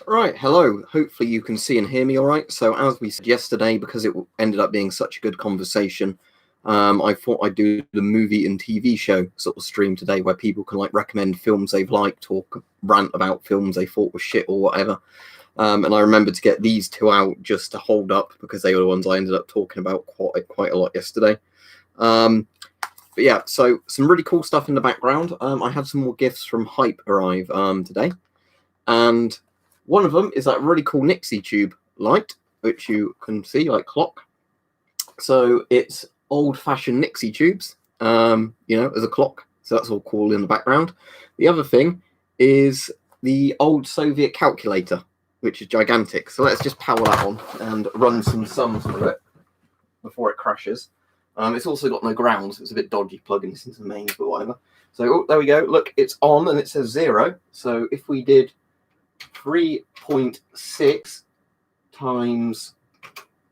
Right, hello. Hopefully you can see and hear me all right. So as we said yesterday, because it ended up being such a good conversation, I thought I'd do the movie and TV show sort of stream today where people can like recommend films they've liked or rant about films they thought were shit or whatever. And I remembered to get these two out just to hold up because they were the ones I ended up talking about quite a lot yesterday. But yeah, so some really cool stuff in the background. I had some more gifts from Hype arrive today. And one of them is that really cool Nixie tube light, which you can see like clock. So it's old-fashioned Nixie tubes, as a clock. So that's all cool in the background. The other thing is the old Soviet calculator, which is gigantic. So let's just power that on and run some sums through it before it crashes. It's also got no ground, so it's a bit dodgy plugging this into the mains, but whatever. So there we go. Look, it's on and it says 0. So if we did 3.6 times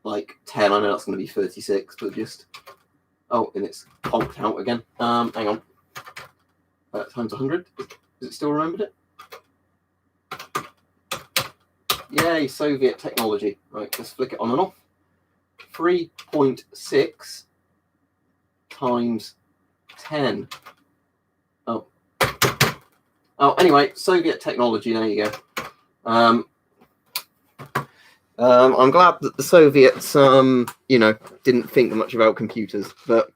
like 10, I know that's going to be 36, but just and it's conked out again. Hang on. Times 100. Is it still remembered it? Yay, Soviet technology. Right, let's flick it on and off. 3.6 times 10. Anyway, Soviet technology, there you go. I'm glad that the Soviets, didn't think much about computers, but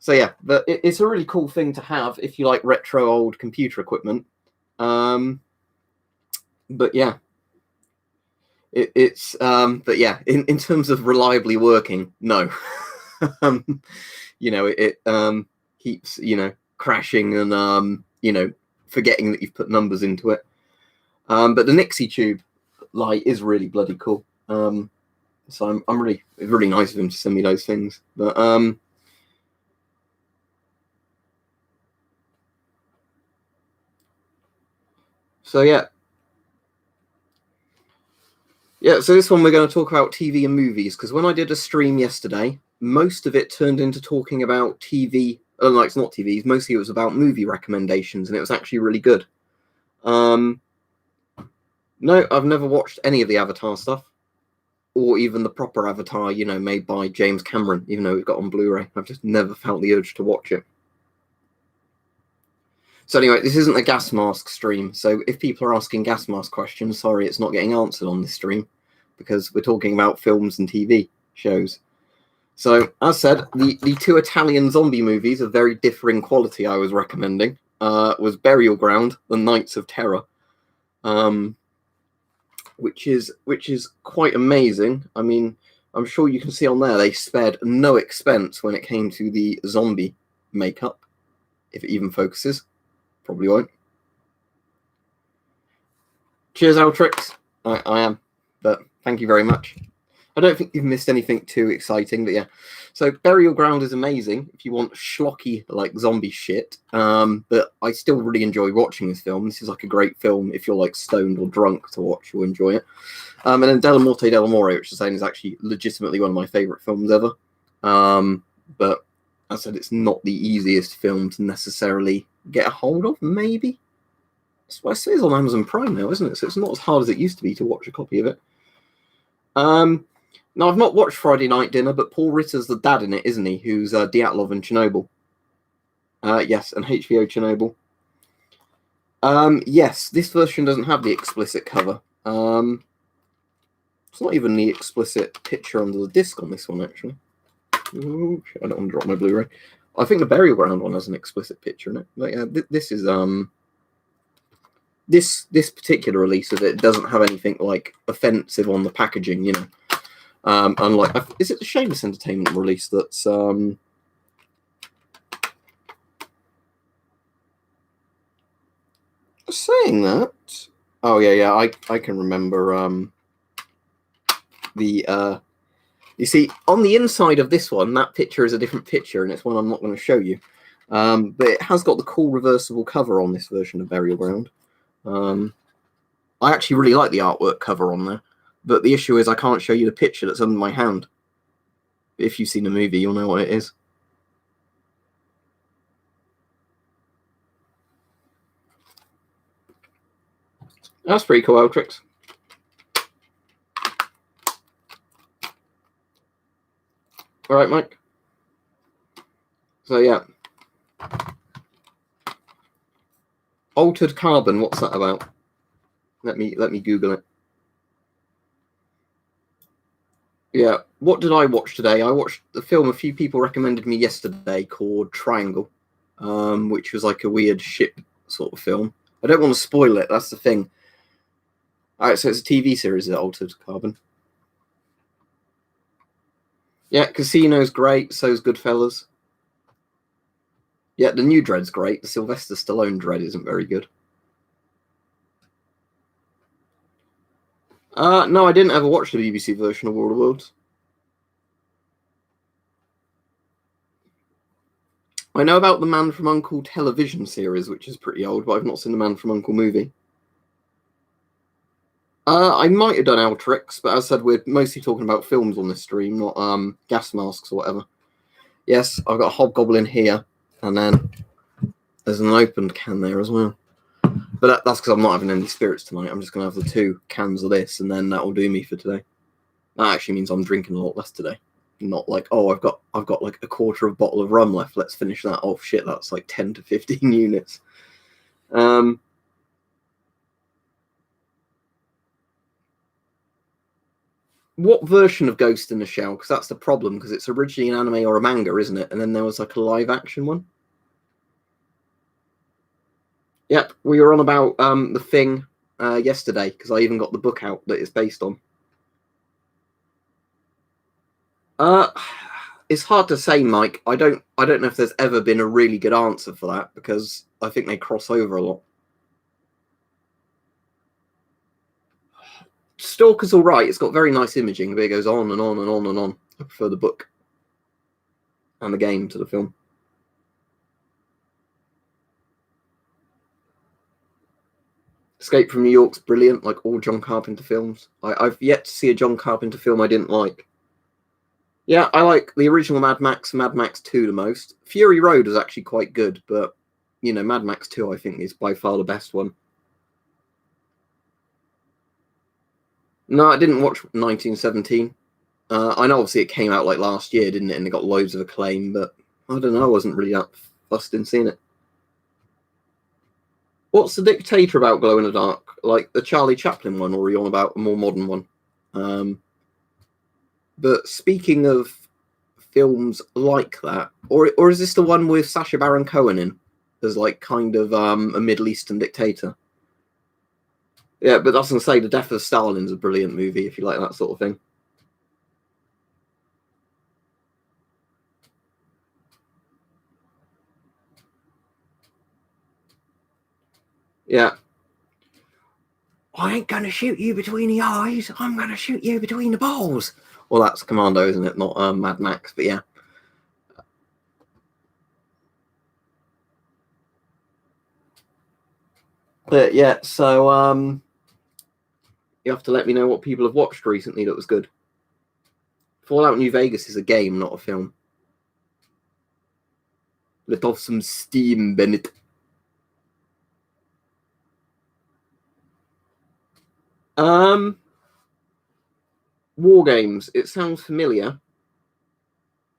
it's a really cool thing to have if you like retro old computer equipment. In terms of reliably working, no. It keeps, crashing and, forgetting that you've put numbers into it. But the Nixie tube light is really bloody cool. So it's really nice of him to send me those things. But so this one we're going to talk about TV and movies, because when I did a stream yesterday, most of it turned into talking about TV. It's not TVs. Mostly it was about movie recommendations, and it was actually really good. No, I've never watched any of the Avatar stuff, or even the proper Avatar, made by James Cameron, even though it got on Blu-ray. I've just never felt the urge to watch it. So anyway, this isn't a gas mask stream, so if people are asking gas mask questions, sorry, it's not getting answered on this stream, because we're talking about films and TV shows. So, as said, the two Italian zombie movies of very differing quality I was recommending was Burial Ground and Nights of Terror. Which is quite amazing. I mean, I'm sure you can see on there they spared no expense when it came to the zombie makeup, if it even focuses. Probably won't. Cheers, Altrix. I am, but thank you very much. I don't think you've missed anything too exciting, but yeah. So Burial Ground is amazing if you want schlocky like zombie shit. But I still really enjoy watching this film. This is like a great film if you're like stoned or drunk to watch. You'll enjoy it. And then Della Morte Della More, which I'm saying is actually legitimately one of my favourite films ever. But as I said, it's not the easiest film to necessarily get a hold of. Maybe. I say it's on Amazon Prime now, isn't it? So it's not as hard as it used to be to watch a copy of it. Now, I've not watched Friday Night Dinner, but Paul Ritter's the dad in it, isn't he? Who's Dyatlov in Chernobyl. Yes, and HBO Chernobyl. Yes, this version doesn't have the explicit cover. It's not even the explicit picture under the disc on this one, actually. Ooh, I don't want to drop my Blu-ray. I think the Burial Ground one has an explicit picture in it. But yeah, this is... This particular release of it doesn't have anything like offensive on the packaging, unlike, is it the Shameless Entertainment release that's saying that? Oh yeah, I can remember you see on the inside of this one, that picture is a different picture, and it's one I'm not going to show you. But it has got the cool reversible cover on this version of Burial Ground. I actually really like the artwork cover on there, but the issue is I can't show you the picture that's under my hand. If you've seen the movie, you'll know what it is. That's pretty cool, Altrix. All right, Mike. So yeah, Altered Carbon. What's that about? Let me Google it. Yeah, what did I watch today? I watched the film a few people recommended me yesterday called Triangle, which was like a weird ship sort of film. I don't want to spoil it. That's the thing. All right, so it's a TV series, Altered Carbon. Yeah, Casino's great. So's Goodfellas. Yeah, the new Dread's great. The Sylvester Stallone Dread isn't very good. No, I didn't ever watch the BBC version of War of the Worlds. I know about the Man from Uncle television series, which is pretty old, but I've not seen the Man from Uncle movie. I might have done Altrix, but as I said, we're mostly talking about films on this stream, not gas masks or whatever. Yes, I've got a Hobgoblin here, and then there's an opened can there as well. But that's because I'm not having any spirits tonight. I'm just going to have the 2 cans of this, and then that will do me for today. That actually means I'm drinking a lot less today. Not like, oh, I've got like a quarter of a bottle of rum left. Let's finish that. Oh shit, that's like 10 to 15 units. What version of Ghost in the Shell? Because that's the problem, because it's originally an anime or a manga, isn't it? And then there was like a live action one. Yep, we were on about The Thing yesterday, because I even got the book out that it's based on. It's hard to say, Mike. I don't know if there's ever been a really good answer for that, because I think they cross over a lot. Stalker's all right. It's got very nice imaging, but it goes on and on and on and on. I prefer the book and the game to the film. Escape from New York's brilliant, like all John Carpenter films. I've yet to see a John Carpenter film I didn't like. Yeah, I like the original Mad Max 2 the most. Fury Road was actually quite good, but, you know, Mad Max 2 I think is by far the best one. No, I didn't watch 1917. I know obviously it came out like last year, didn't it? And it got loads of acclaim, but I don't know, I wasn't really that fussed in seeing it. What's The Dictator about, Glow in the Dark? Like the Charlie Chaplin one, or are you on about a more modern one? But speaking of films like that, or is this the one with Sacha Baron Cohen in as like kind of a Middle Eastern dictator? Yeah, but I was going to say The Death of Stalin's a brilliant movie if you like that sort of thing. Yeah. I ain't going to shoot you between the eyes. I'm going to shoot you between the balls. Well, that's Commando, isn't it? Not Mad Max, but yeah. But yeah, so you have to let me know what people have watched recently that was good. Fallout New Vegas is a game, not a film. Let off some steam, Bennett. War Games. It sounds familiar.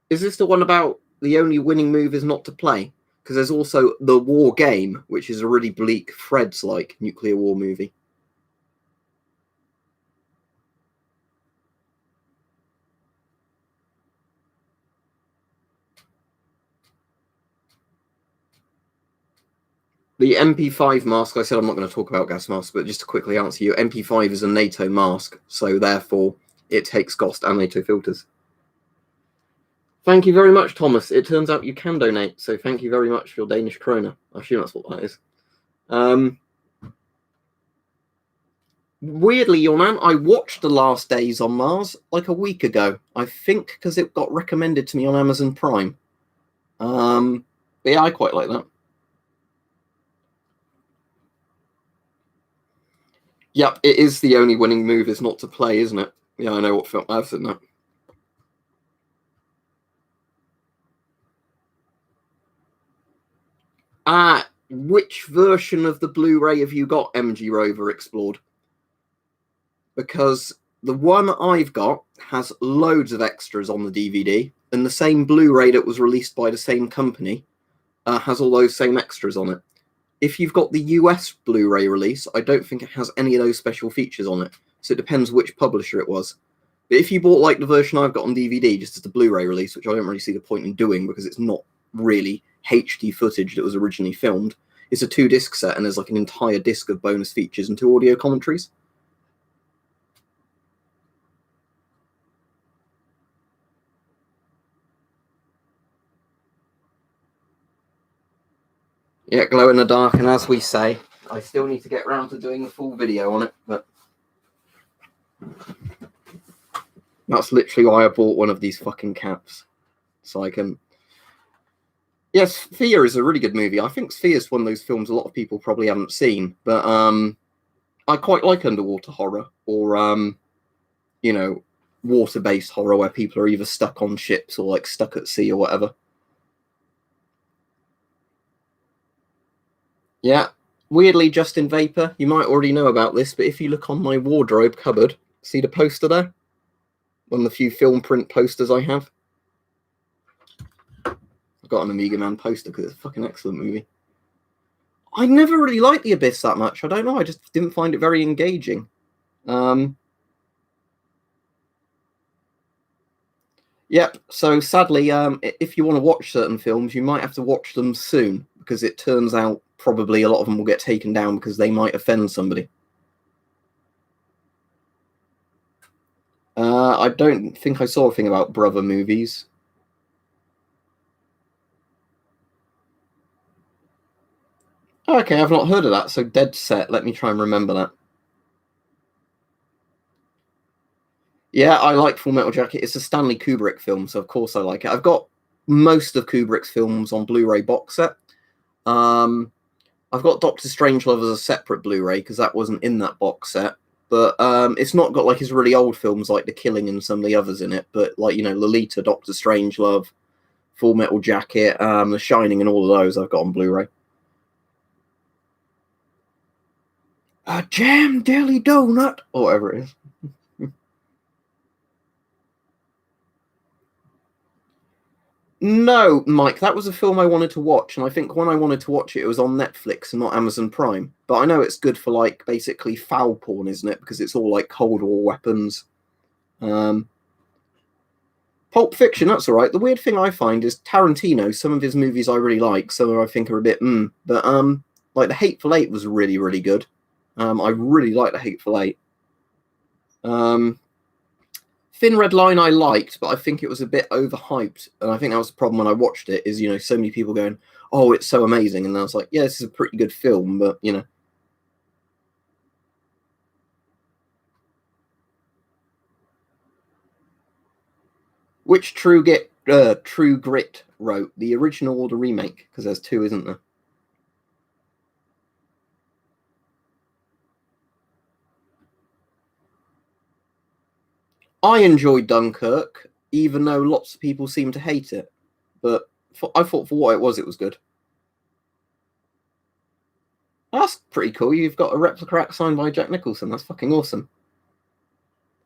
Is this the one about the only winning move is not to play? Because there's also The War Game, which is a really bleak Threads-like nuclear war movie. The MP5 mask, I said I'm not going to talk about gas masks, but just to quickly answer you, MP5 is a NATO mask, so therefore it takes GOST and NATO filters. Thank you very much, Thomas. It turns out you can donate, so thank you very much for your Danish krona. I assume that's what that is. Weirdly, your man, I watched The Last Days on Mars like a week ago. I think because it got recommended to me on Amazon Prime. But yeah, I quite like that. Yep, it is the only winning move is not to play, isn't it? Yeah, I know what film I've seen that. Which version of the Blu-ray have you got, MG Rover Explored? Because the one I've got has loads of extras on the DVD, and the same Blu-ray that was released by the same company has all those same extras on it. If you've got the US Blu-ray release, I don't think it has any of those special features on it. So it depends which publisher it was. But if you bought like the version I've got on DVD, just as the Blu-ray release, which I don't really see the point in doing because it's not really HD footage that was originally filmed, it's a 2-disc set and there's like an entire disc of bonus features and 2 audio commentaries. Yeah, glow in the dark, and as we say, I still need to get around to doing a full video on it, but that's literally why I bought one of these fucking caps. So I can... Yes, Fear is a really good movie. I think Fear is one of those films a lot of people probably haven't seen, but I quite like underwater horror, or you know, water-based horror where people are either stuck on ships or like stuck at sea or whatever. Yeah, weirdly, Justin Vapor, you might already know about this, but if you look on my wardrobe cupboard, see the poster there? One of the few film print posters I have. I've got an Amiga Man poster because it's a fucking excellent movie. I never really liked The Abyss that much. I don't know, I just didn't find it very engaging. Yep, so sadly, if you want to watch certain films, you might have to watch them soon, because it turns out probably a lot of them will get taken down because they might offend somebody. I don't think I saw a thing about brother movies. Okay, I've not heard of that, so Dead Set, let me try and remember that. Yeah, I like Full Metal Jacket. It's a Stanley Kubrick film, so of course I like it. I've got most of Kubrick's films on Blu-ray box set. I've got Doctor Strangelove as a separate Blu-ray because that wasn't in that box set. But it's not got like his really old films like The Killing and some of the others in it. But like, you know, Lolita, Doctor Strangelove, Full Metal Jacket, The Shining, and all of those I've got on Blu-ray. A jam jelly donut, or whatever it is. No, Mike, that was a film I wanted to watch, and I think when I wanted to watch it, it was on Netflix and not Amazon Prime. But I know it's good for like basically foul porn, isn't it? Because it's all like Cold War weapons. Pulp Fiction, that's all right. The weird thing I find is Tarantino. Some of his movies I really like. Some I think are a bit but like The Hateful Eight was really really good. I really like The Hateful Eight. Thin Red Line I liked, but I think it was a bit overhyped, and I think that was the problem when I watched it. Is, you know, so many people going, "Oh, it's so amazing," and I was like, "Yeah, this is a pretty good film," but you know. Which True Grit wrote, the original or the remake? Because there's two, isn't there? I enjoyed Dunkirk, even though lots of people seem to hate it. But I thought for what it was good. That's pretty cool. You've got a replica act signed by Jack Nicholson. That's fucking awesome.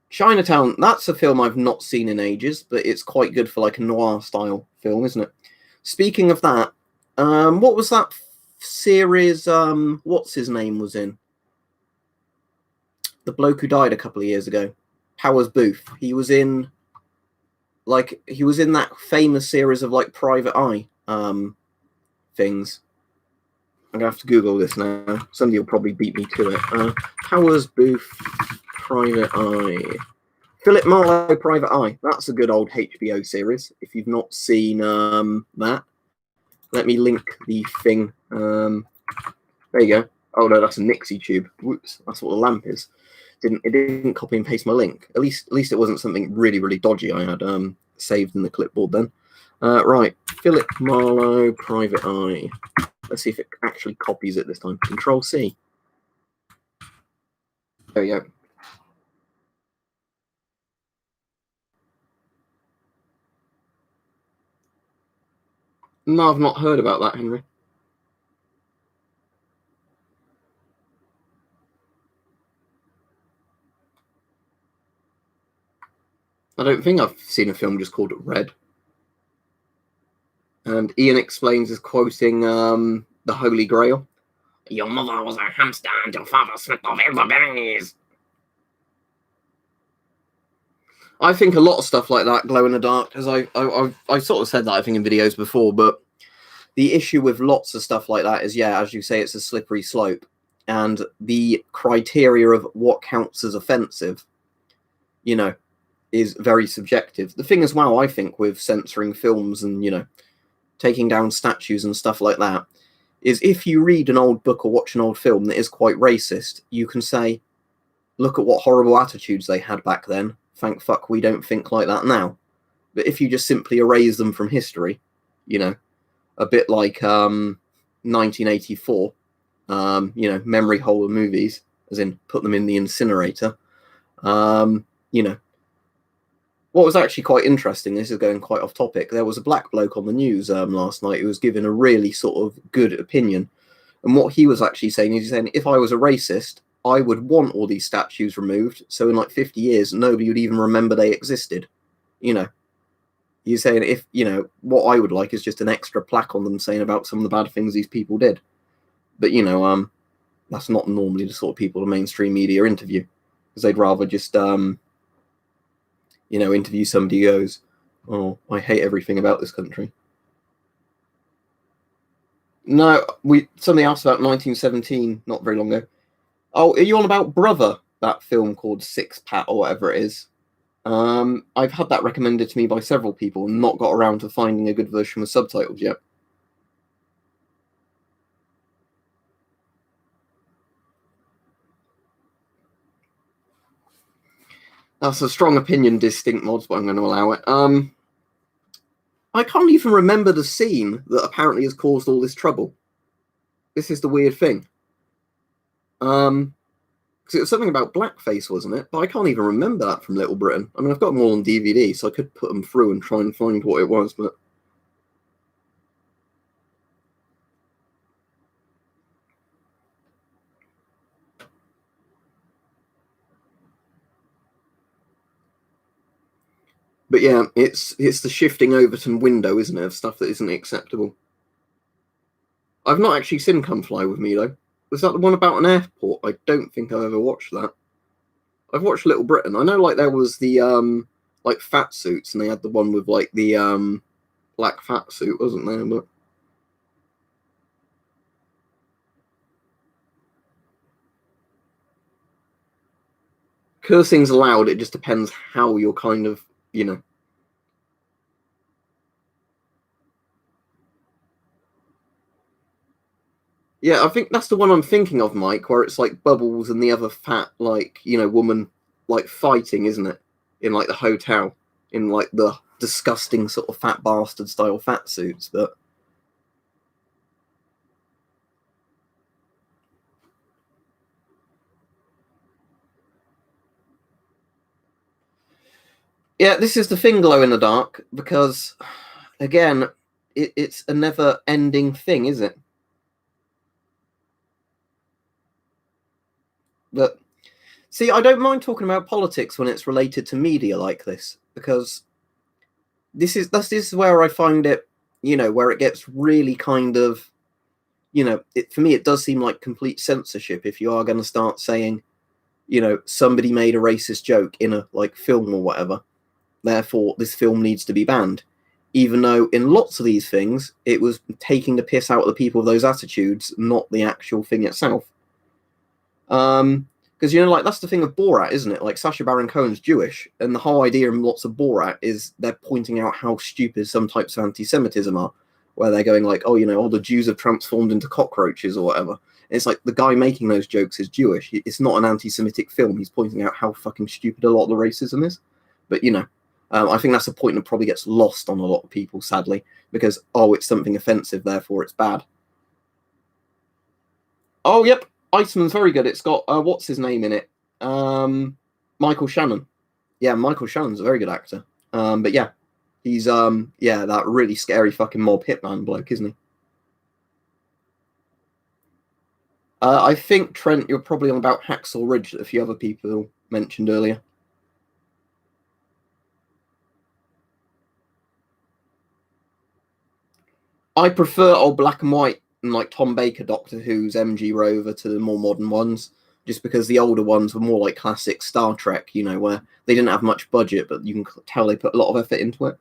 Chinatown, that's a film I've not seen in ages, but it's quite good for like a noir style film, isn't it? Speaking of that, what was that series? What's his name was in? The bloke who died a couple of years ago, Powers Booth. He was in that famous series of like Private Eye things. I'm gonna have to Google this now. Somebody will probably beat me to it. Powers Booth, Private Eye. Philip Marlowe, Private Eye. That's a good old HBO series. If you've not seen that, let me link the thing. There you go. Oh no, that's a Nixie tube. Whoops, that's what the lamp is. It didn't copy and paste my link. At least it wasn't something really really dodgy I had saved in the clipboard then. Right, Philip Marlowe, Private Eye. Let's see if it actually copies it this time. Control C. There we go. No, I've not heard about that, Henry. I don't think I've seen a film just called Red. And Ian Explains is quoting the Holy Grail. Your mother was a hamster and your father slipped off in the berries. I think a lot of stuff like that glow in the dark, as I sort of said that I think in videos before, but the issue with lots of stuff like that is, yeah, as you say, it's a slippery slope, and the criteria of what counts as offensive, you know, is very subjective. The thing as well, I think, with censoring films and, you know, taking down statues and stuff like that, is if you read an old book or watch an old film that is quite racist, you can say, look at what horrible attitudes they had back then. Thank fuck we don't think like that now. But if you just simply erase them from history, you know, a bit like 1984, you know, memory hole of movies, as in put them in the incinerator. You know, what was actually quite interesting, this is going quite off topic, there was a black bloke on the news last night who was given a really sort of good opinion. And what he was actually saying is, he's saying, if I was a racist, I would want all these statues removed, so in like 50 years, nobody would even remember they existed. You know, he's saying, if, you know, what I would like is just an extra plaque on them saying about some of the bad things these people did. But, you know, that's not normally the sort of people the mainstream media interview, because they'd rather just, you know, interview somebody who goes, oh, I hate everything about this country. No, somebody asked about 1917 not very long ago. Oh, are you on about Brother, that film called Six Pat or whatever it is? I've had that recommended to me by several people and not got around to finding a good version with subtitles yet. That's a strong opinion, distinct mods, but I'm going to allow it. I can't even remember the scene that apparently has caused all this trouble. This is the weird thing. Because it was something about blackface, wasn't it? But I can't even remember that from Little Britain. I mean, I've got them all on DVD, so I could put them through and try and find what it was, but... But yeah, it's the shifting Overton window, isn't it, of stuff that isn't acceptable. I've not actually seen Come Fly With Me, though. Was that the one about an airport? I don't think I've ever watched that. I've watched Little Britain. I know, like, there was the, like, fat suits, and they had the one with, like, the, black fat suit, wasn't there? But... cursing's allowed, it just depends how you're kind of, you know... Yeah, I think that's the one I'm thinking of, Mike, where it's like Bubbles and the other fat, like, you know, woman, like, fighting, isn't it? In, like, the hotel. In, like, the disgusting sort of fat bastard style fat suits, but... yeah, this is the thing, glow in the dark, because, again, it's a never-ending thing, is it? But, see, I don't mind talking about politics when it's related to media like this, because this is where I find it, you know, where it gets really kind of, you know, for me, it does seem like complete censorship if you are going to start saying, you know, somebody made a racist joke in a, like, film or whatever, therefore this film needs to be banned. Even though in lots of these things, it was taking the piss out of the people of those attitudes, not the actual thing itself. Because, you know, like, that's the thing of Borat, isn't it? Like, Sacha Baron Cohen's Jewish, and the whole idea in lots of Borat is they're pointing out how stupid some types of anti-Semitism are, where they're going like, oh, you know, all the Jews have transformed into cockroaches or whatever. And it's like, the guy making those jokes is Jewish. It's not an anti-Semitic film. He's pointing out how fucking stupid a lot of the racism is. But, you know, I think that's a point that probably gets lost on a lot of people, sadly, because, oh, it's something offensive, therefore it's bad. Oh, yep, Iceman's very good. It's got, what's his name in it? Michael Shannon. Yeah, Michael Shannon's a very good actor. But yeah, he's, yeah, that really scary fucking mob hitman bloke, isn't he? I think, Trent, you're probably on about Hacksaw Ridge that a few other people mentioned earlier. I prefer old black and white and like Tom Baker Doctor Who's MG Rover to the more modern ones, just because the older ones were more like classic Star Trek, you know, where they didn't have much budget, but you can tell they put a lot of effort into it.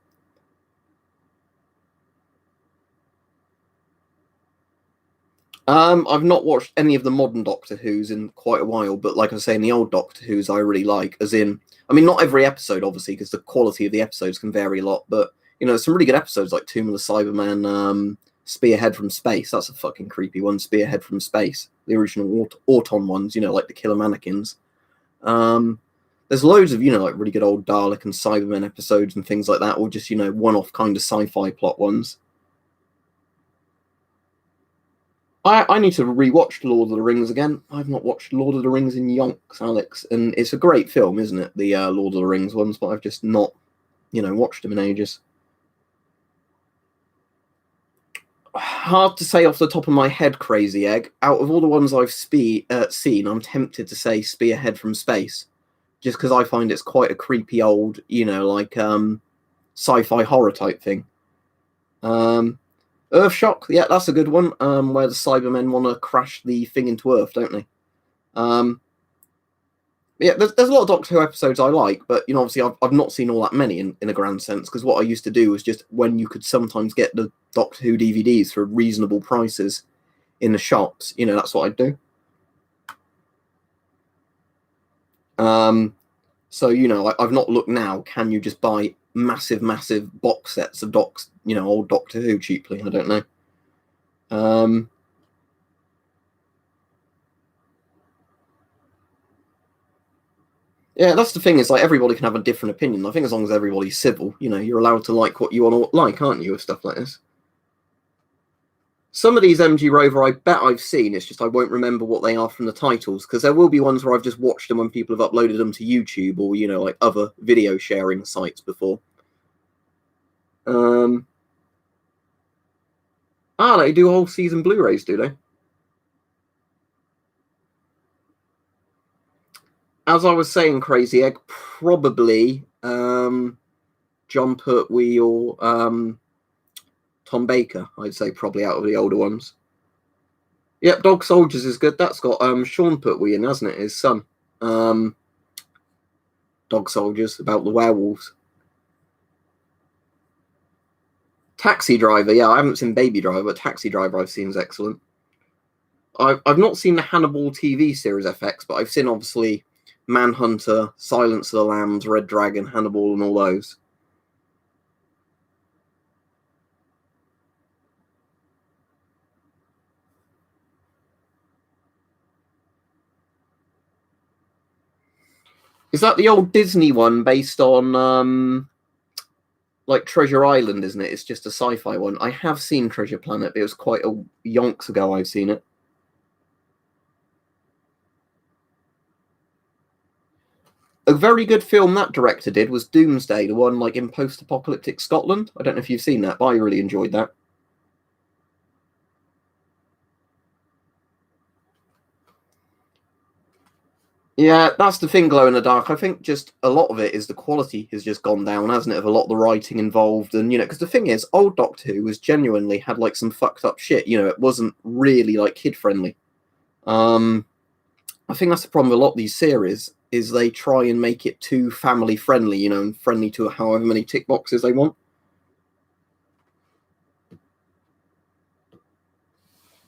I've not watched any of the modern Doctor Who's in quite a while, but like I say, in the old Doctor Who's I really like, as in, I mean, not every episode, obviously, because the quality of the episodes can vary a lot, but, you know, some really good episodes like Tomb of the Cybermen, Spearhead from Space, that's a fucking creepy one, Spearhead from Space, the original Auton ones, you know, like the Killer Mannequins. There's loads of, you know, like really good old Dalek and Cybermen episodes and things like that, or just, you know, one-off kind of sci-fi plot ones. I need to rewatch Lord of the Rings again. I've not watched Lord of the Rings in yonks, Alex, and it's a great film, isn't it? The Lord of the Rings ones, but I've just not, you know, watched them in ages. Hard to say off the top of my head, Crazy Egg. Out of all the ones I've seen, I'm tempted to say Spearhead from Space, just because I find it's quite a creepy old, you know, like sci-fi horror type thing. Earthshock, yeah, that's a good one. Where the Cybermen want to crash the thing into Earth, don't they? Yeah, there's a lot of Doctor Who episodes I like, but you know, obviously I've not seen all that many in a grand sense, because what I used to do was just when you could sometimes get the Doctor Who DVDs for reasonable prices in the shops, you know, that's what I'd do. So you know, I've not looked now. Can you just buy massive box sets of you know, old Doctor Who cheaply? I don't know. Yeah, that's the thing. Is like everybody can have a different opinion. I think as long as everybody's civil, you know, you're allowed to like what you want to like, aren't you, with stuff like this? Some of these MG Rover, I bet I've seen. It's just I won't remember what they are from the titles, because there will be ones where I've just watched them when people have uploaded them to YouTube or, you know, like other video sharing sites before. They do whole season Blu-rays, do they? As I was saying, Crazy Egg, probably John Pertwee or Tom Baker, I'd say, probably out of the older ones. Yep, Dog Soldiers is good. That's got Sean Pertwee in, hasn't it? His son. Dog Soldiers, about the werewolves. Taxi Driver, yeah, I haven't seen Baby Driver, but Taxi Driver I've seen is excellent. I've not seen the Hannibal TV series FX, but I've seen obviously Manhunter, Silence of the Lambs, Red Dragon, Hannibal, and all those. Is that the old Disney one based on like Treasure Island, isn't it? It's just a sci-fi one. I have seen Treasure Planet, but it was quite a yonks ago I've seen it. A very good film that director did was Doomsday, the one like in post-apocalyptic Scotland. I don't know if you've seen that, but I really enjoyed that. Yeah, that's the thing, Glow in the Dark. I think just a lot of it is the quality has just gone down, hasn't it? Of a lot of the writing involved, and you know, because the thing is, old Doctor Who was genuinely had like some fucked up shit. You know, it wasn't really like kid friendly. I think that's the problem with a lot of these series is they try and make it too family friendly, you know, and friendly to however many tick boxes they want.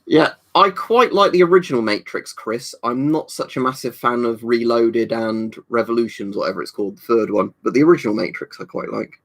Yeah, I quite like the original Matrix, Chris. I'm not such a massive fan of Reloaded and Revolutions, whatever it's called, the third one. But the original Matrix I quite like.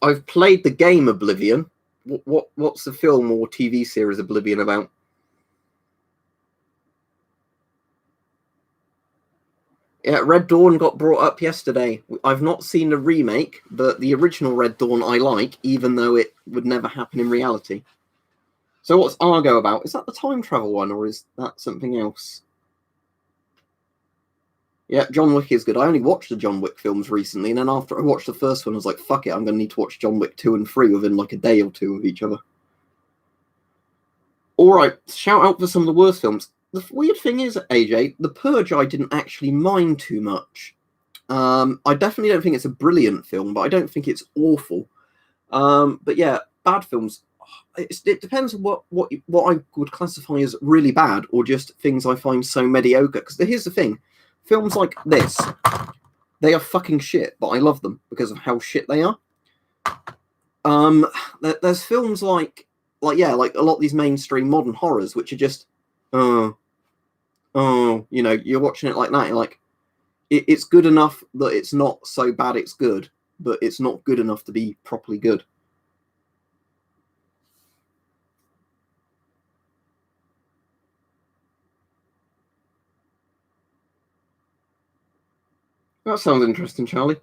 I've played the game Oblivion. What's the film or TV series Oblivion about? Yeah, Red Dawn got brought up yesterday. I've not seen the remake, but the original Red Dawn I like, even though it would never happen in reality. So what's Argo about? Is that the time travel one, or is that something else? Yeah, John Wick is good. I only watched the John Wick films recently, and then after I watched the first one, I was like, fuck it, I'm going to need to watch John Wick 2 and 3 within like a day or two of each other. Alright, shout out for some of the worst films. The weird thing is, AJ, The Purge I didn't actually mind too much. I definitely don't think it's a brilliant film, but I don't think it's awful. But yeah, bad films. It depends on what I would classify as really bad, or just things I find so mediocre. Because here's the thing, films like this, they are fucking shit, but I love them because of how shit they are. There's films like a lot of these mainstream modern horrors, which are just, you're watching it like that, you're like, it's good enough that it's not so bad it's good, but it's not good enough to be properly good. That sounds interesting, Charlie.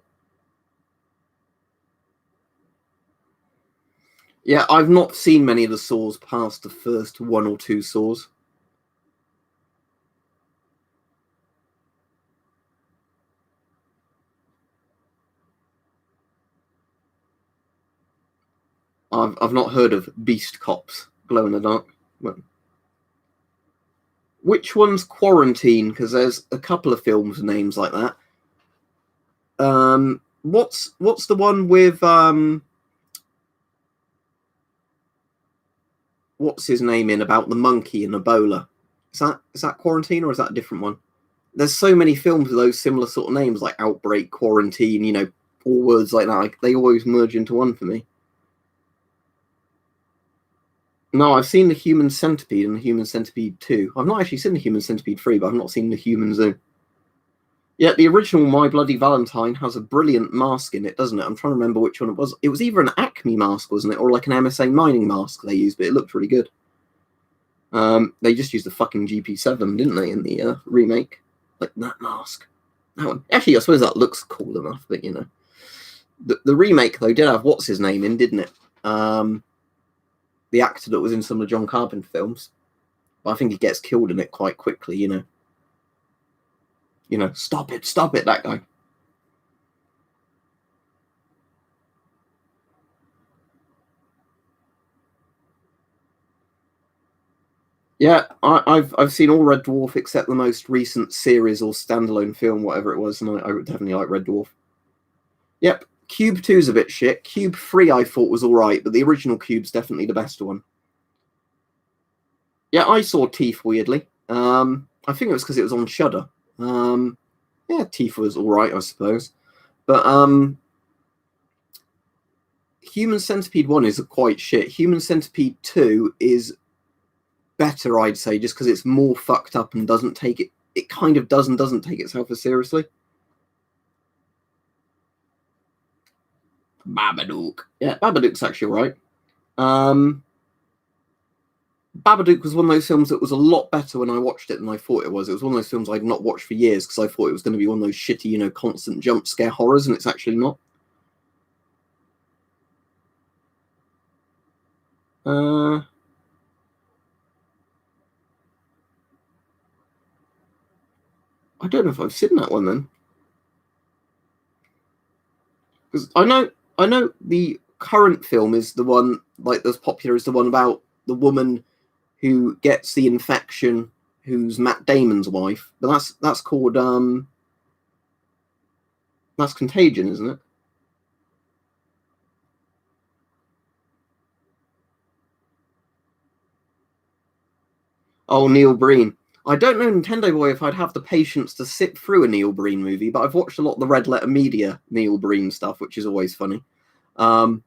Yeah, I've not seen many of the Saws past the first one or two Saws. I've not heard of Beast Cops, Glow in the Dark. Which one's Quarantine? Because there's a couple of films with names like that. What's the one with what's his name in about the monkey and Ebola? Is that Quarantine, or is that a different one? There's so many films with those similar sort of names, like Outbreak, Quarantine. All words like that. Like, they always merge into one for me. No, I've seen the Human Centipede and the Human Centipede 2. I've not actually seen the Human Centipede 3, but I've not seen the Human Zoo. Yeah, the original My Bloody Valentine has a brilliant mask in it, doesn't it? I'm trying to remember which one it was. It was either an Acme mask, wasn't it, or like an MSA mining mask they used, but it looked really good. They just used the fucking GP7, didn't they, in the remake? Like that mask. That one. Actually, I suppose that looks cool enough, but The remake, though, did have what's his name in, didn't it? The actor that was in some of the John Carpenter films. But I think he gets killed in it quite quickly, stop it, that guy. Yeah, I've seen all Red Dwarf except the most recent series or standalone film, whatever it was, and I definitely like Red Dwarf. Yep, Cube 2 is a bit shit. Cube 3 I thought was alright, but the original Cube's definitely the best one. Yeah, I saw Teeth, weirdly. I think it was because it was on Shudder. Yeah, Teeth was alright, I suppose. But Human Centipede 1 is quite shit. Human Centipede 2 is better, I'd say, just because it's more fucked up and doesn't take it. It kind of does and doesn't take itself as seriously. Babadook. Yeah, Babadook's actually right. Babadook was one of those films that was a lot better when I watched it than I thought it was. It was one of those films I'd not watched for years because I thought it was going to be one of those shitty, constant jump scare horrors, and it's actually not. I don't know if I've seen that one then. Because I know the current film is the one like that's popular is the one about the woman who gets the infection, who's Matt Damon's wife. But that's called that's Contagion, isn't it? Oh, Neil Breen. I don't know, Nintendo Boy, if I'd have the patience to sit through a Neil Breen movie, but I've watched a lot of the Red Letter Media Neil Breen stuff, which is always funny. But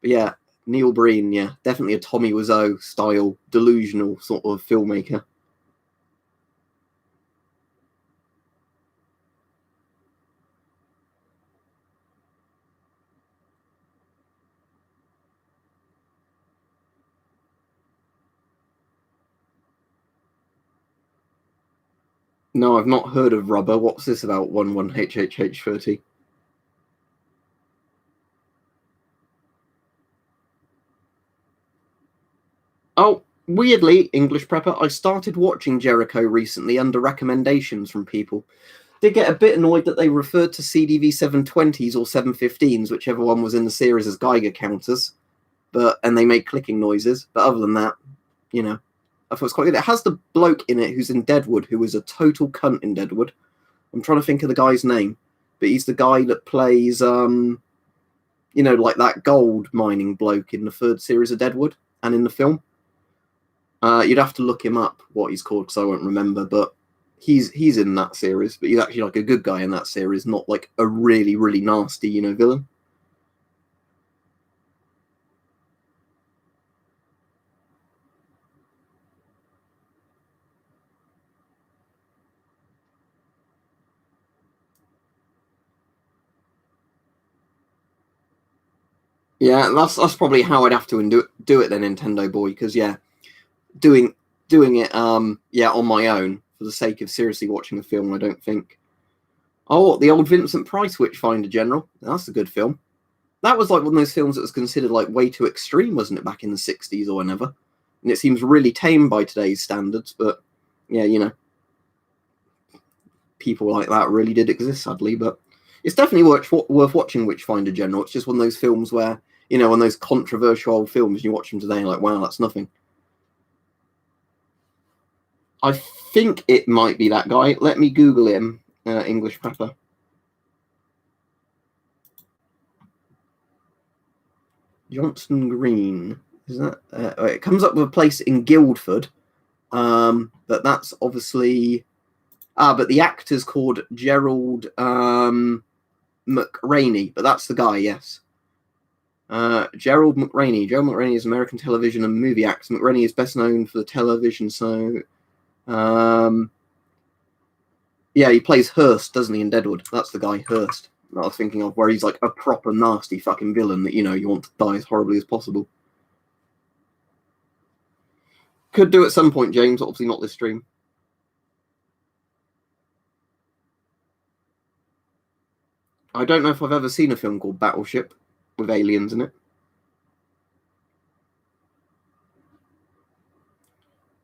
yeah, Neil Breen, yeah, definitely a Tommy Wiseau style, delusional sort of filmmaker. No, I've not heard of Rubber. What's this about? 11HHH30. Oh, weirdly, English Prepper, I started watching Jericho recently under recommendations from people. did get a bit annoyed that they referred to CDV 720s or 715s, whichever one was in the series, as Geiger counters, and they made clicking noises. But other than that, you know, I thought it was quite good. It has the bloke in it who's in Deadwood, who was a total cunt in Deadwood. I'm trying to think of the guy's name, but he's the guy that plays, like that gold mining bloke in the third series of Deadwood and in the film. You'd have to look him up, what he's called, because I won't remember, but he's in that series, but he's actually like a good guy in that series, not like a really, really nasty, villain. Yeah, that's probably how I'd have to do it then, Nintendo boy, because doing it on my own for the sake of seriously watching a film, I don't think. Oh, the old Vincent Price Witchfinder General. That's a good film. That was like one of those films that was considered like way too extreme, wasn't it, back in the 60s or whenever? And it seems really tame by today's standards, but yeah, people like that really did exist, sadly. But it's definitely worth watching Witchfinder General. It's just one of those films where, one of those controversial old films, you watch them today and you're like, wow, that's nothing. I think it might be that guy. Let me Google him, English Pepper. Johnson Green. Is that? It comes up with a place in Guildford, but that's obviously. But the actor's called Gerald McRaney, but that's the guy. Yes. Gerald McRaney. Gerald McRaney is an American television and movie actor. McRaney is best known for the television show. He plays Hearst, doesn't he, in Deadwood? That's the guy, Hearst, that I was thinking of, where he's like a proper nasty fucking villain that, you want to die as horribly as possible. Could do at some point, James, obviously not this stream. I don't know if I've ever seen a film called Battleship with aliens in it.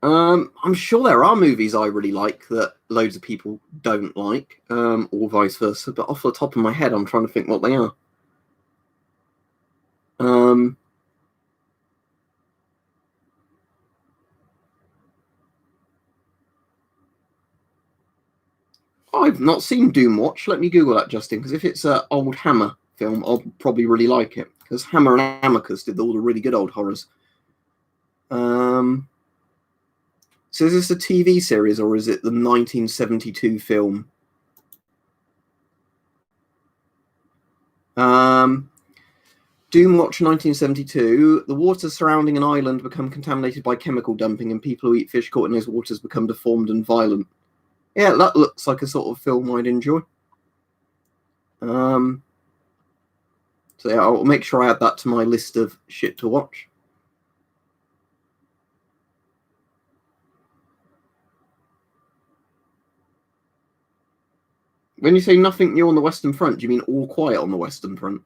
I'm sure there are movies I really like that loads of people don't like, or vice versa, but off the top of my head, I'm trying to think what they are. I've not seen Doomwatch. Let me Google that, Justin, because if it's an old Hammer film, I'll probably really like it, because Hammer and Amicus did all the really good old horrors. So is this a TV series, or is it the 1972 film? Doomwatch 1972. The waters surrounding an island become contaminated by chemical dumping, and people who eat fish caught in those waters become deformed and violent. Yeah, that looks like a sort of film I'd enjoy. So yeah, I'll make sure I add that to my list of shit to watch. When you say nothing new on the Western Front, do you mean all quiet on the Western Front?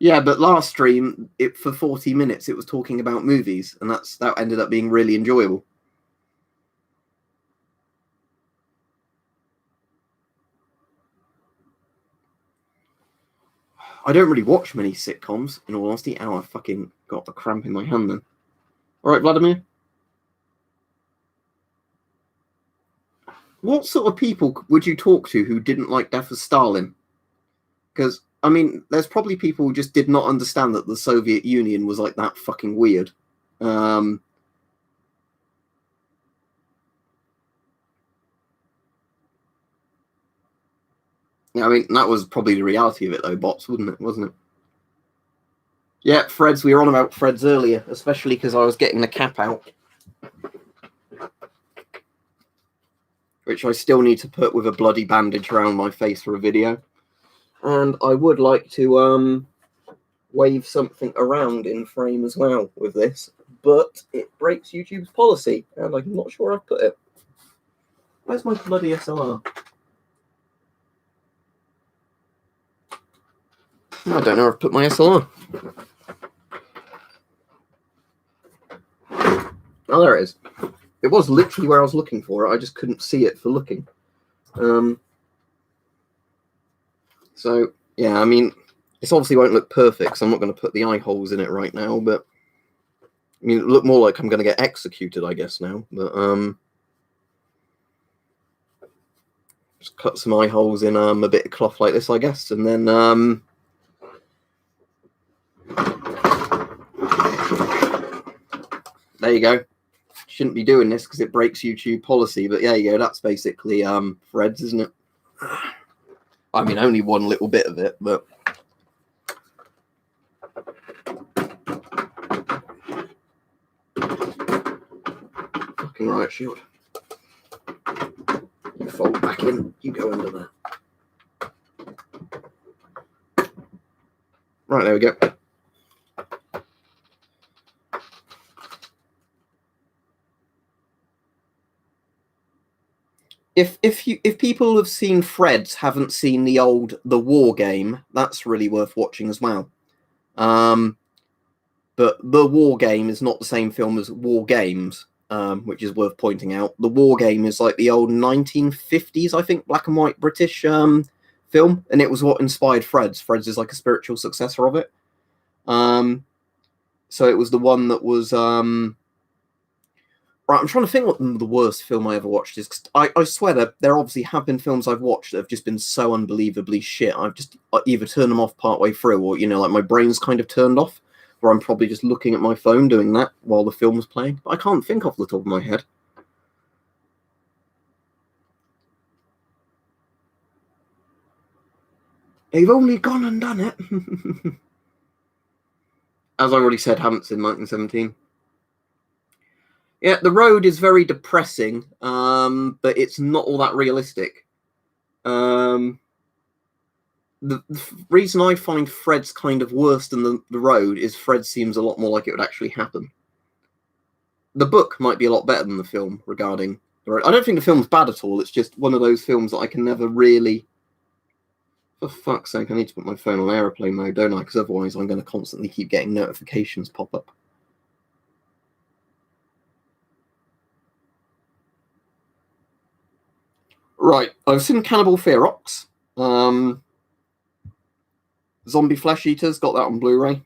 Yeah, but last stream, for 40 minutes, it was talking about movies, and that ended up being really enjoyable. I don't really watch many sitcoms, in all honesty. Ow, I fucking got a cramp in my hand then. All right, Vladimir. What sort of people would you talk to who didn't like Death of Stalin? Because, I mean, there's probably people who just did not understand that the Soviet Union was like that fucking weird. I mean, that was probably the reality of it, though, bots, wasn't it? Yeah, Freds, we were on about Freds earlier, especially because I was getting the cap out, which I still need to put with a bloody bandage around my face for a video. And I would like to wave something around in frame as well with this, but it breaks YouTube's policy, and I'm not sure I've put it. Where's my bloody SLR? I don't know where I've put my SLR. Oh, there it is. It was literally where I was looking for it. I just couldn't see it for looking. So, yeah, I mean, this obviously won't look perfect, so I'm not going to put the eye holes in it right now, but I mean, it look more like I'm going to get executed, I guess, now. But, just cut some eye holes in a bit of cloth like this, I guess, and then there you go. Shouldn't be doing this because it breaks YouTube policy, but there you go. That's basically Fred's, isn't it? I mean, only one little bit of it, but fucking riot shield. You fold back in. You go under there. Right, there we go. If people have seen Fred's, haven't seen the War Game, that's really worth watching as well. But The War Game is not the same film as War Games, which is worth pointing out. The War Game is like the old 1950s, I think, black and white British film, and it was what inspired Fred's. Fred's is like a spiritual successor of it. So it was the one that was right, I'm trying to think what the worst film I ever watched is. 'Cause I swear that there obviously have been films I've watched that have just been so unbelievably shit. I've just either turned them off partway through, or like my brain's kind of turned off, where I'm probably just looking at my phone doing that while the film was playing. But I can't think off the top of my head. They've only gone and done it. As I already said, haven't seen 1917. Yeah, The Road is very depressing, but it's not all that realistic. The reason I find Fred's kind of worse than the Road is Fred seems a lot more like it would actually happen. The book might be a lot better than the film regarding The Road. I don't think the film's bad at all. It's just one of those films that I can never really... For fuck's sake, I need to put my phone on airplane mode, don't I? Because otherwise I'm going to constantly keep getting notifications pop up. Right, I've seen Cannibal Ferox. Zombie Flesh Eaters, got that on Blu-ray.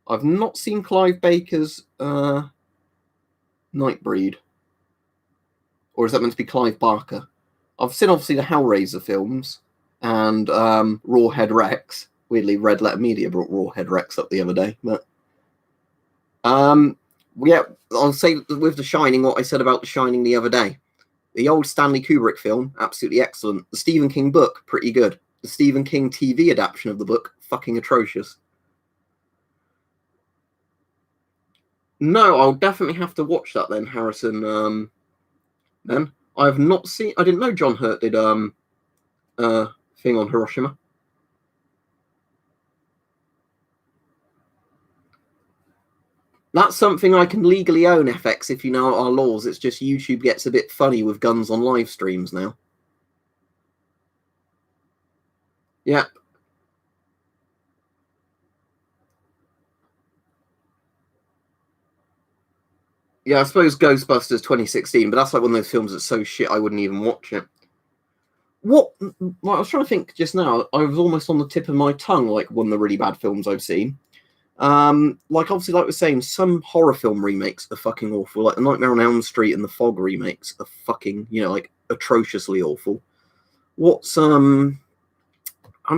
I've not seen Clive Baker's Nightbreed. Or is that meant to be Clive Barker? I've seen, obviously, the Hellraiser films and Rawhead Rex. Weirdly, Red Letter Media brought Rawhead Rex up the other day. But yeah, I'll say with The Shining what I said about The Shining the other day. The old Stanley Kubrick film, absolutely excellent. The Stephen King book, pretty good. The Stephen King TV adaptation of the book, fucking atrocious. No, I'll definitely have to watch that then, Harrison. Then I've not seen. I didn't know John Hurt did thing on Hiroshima. That's something I can legally own, FX, if you know our laws. It's just YouTube gets a bit funny with guns on live streams now. Yeah. Yeah, I suppose Ghostbusters 2016, but that's like one of those films that's so shit I wouldn't even watch it. What? Well, I was trying to think just now. I was almost on the tip of my tongue, like one of the really bad films I've seen. Like obviously, like we're saying, some horror film remakes are fucking awful. Like the Nightmare on Elm Street and the Fog remakes are fucking, like atrociously awful. What's I'm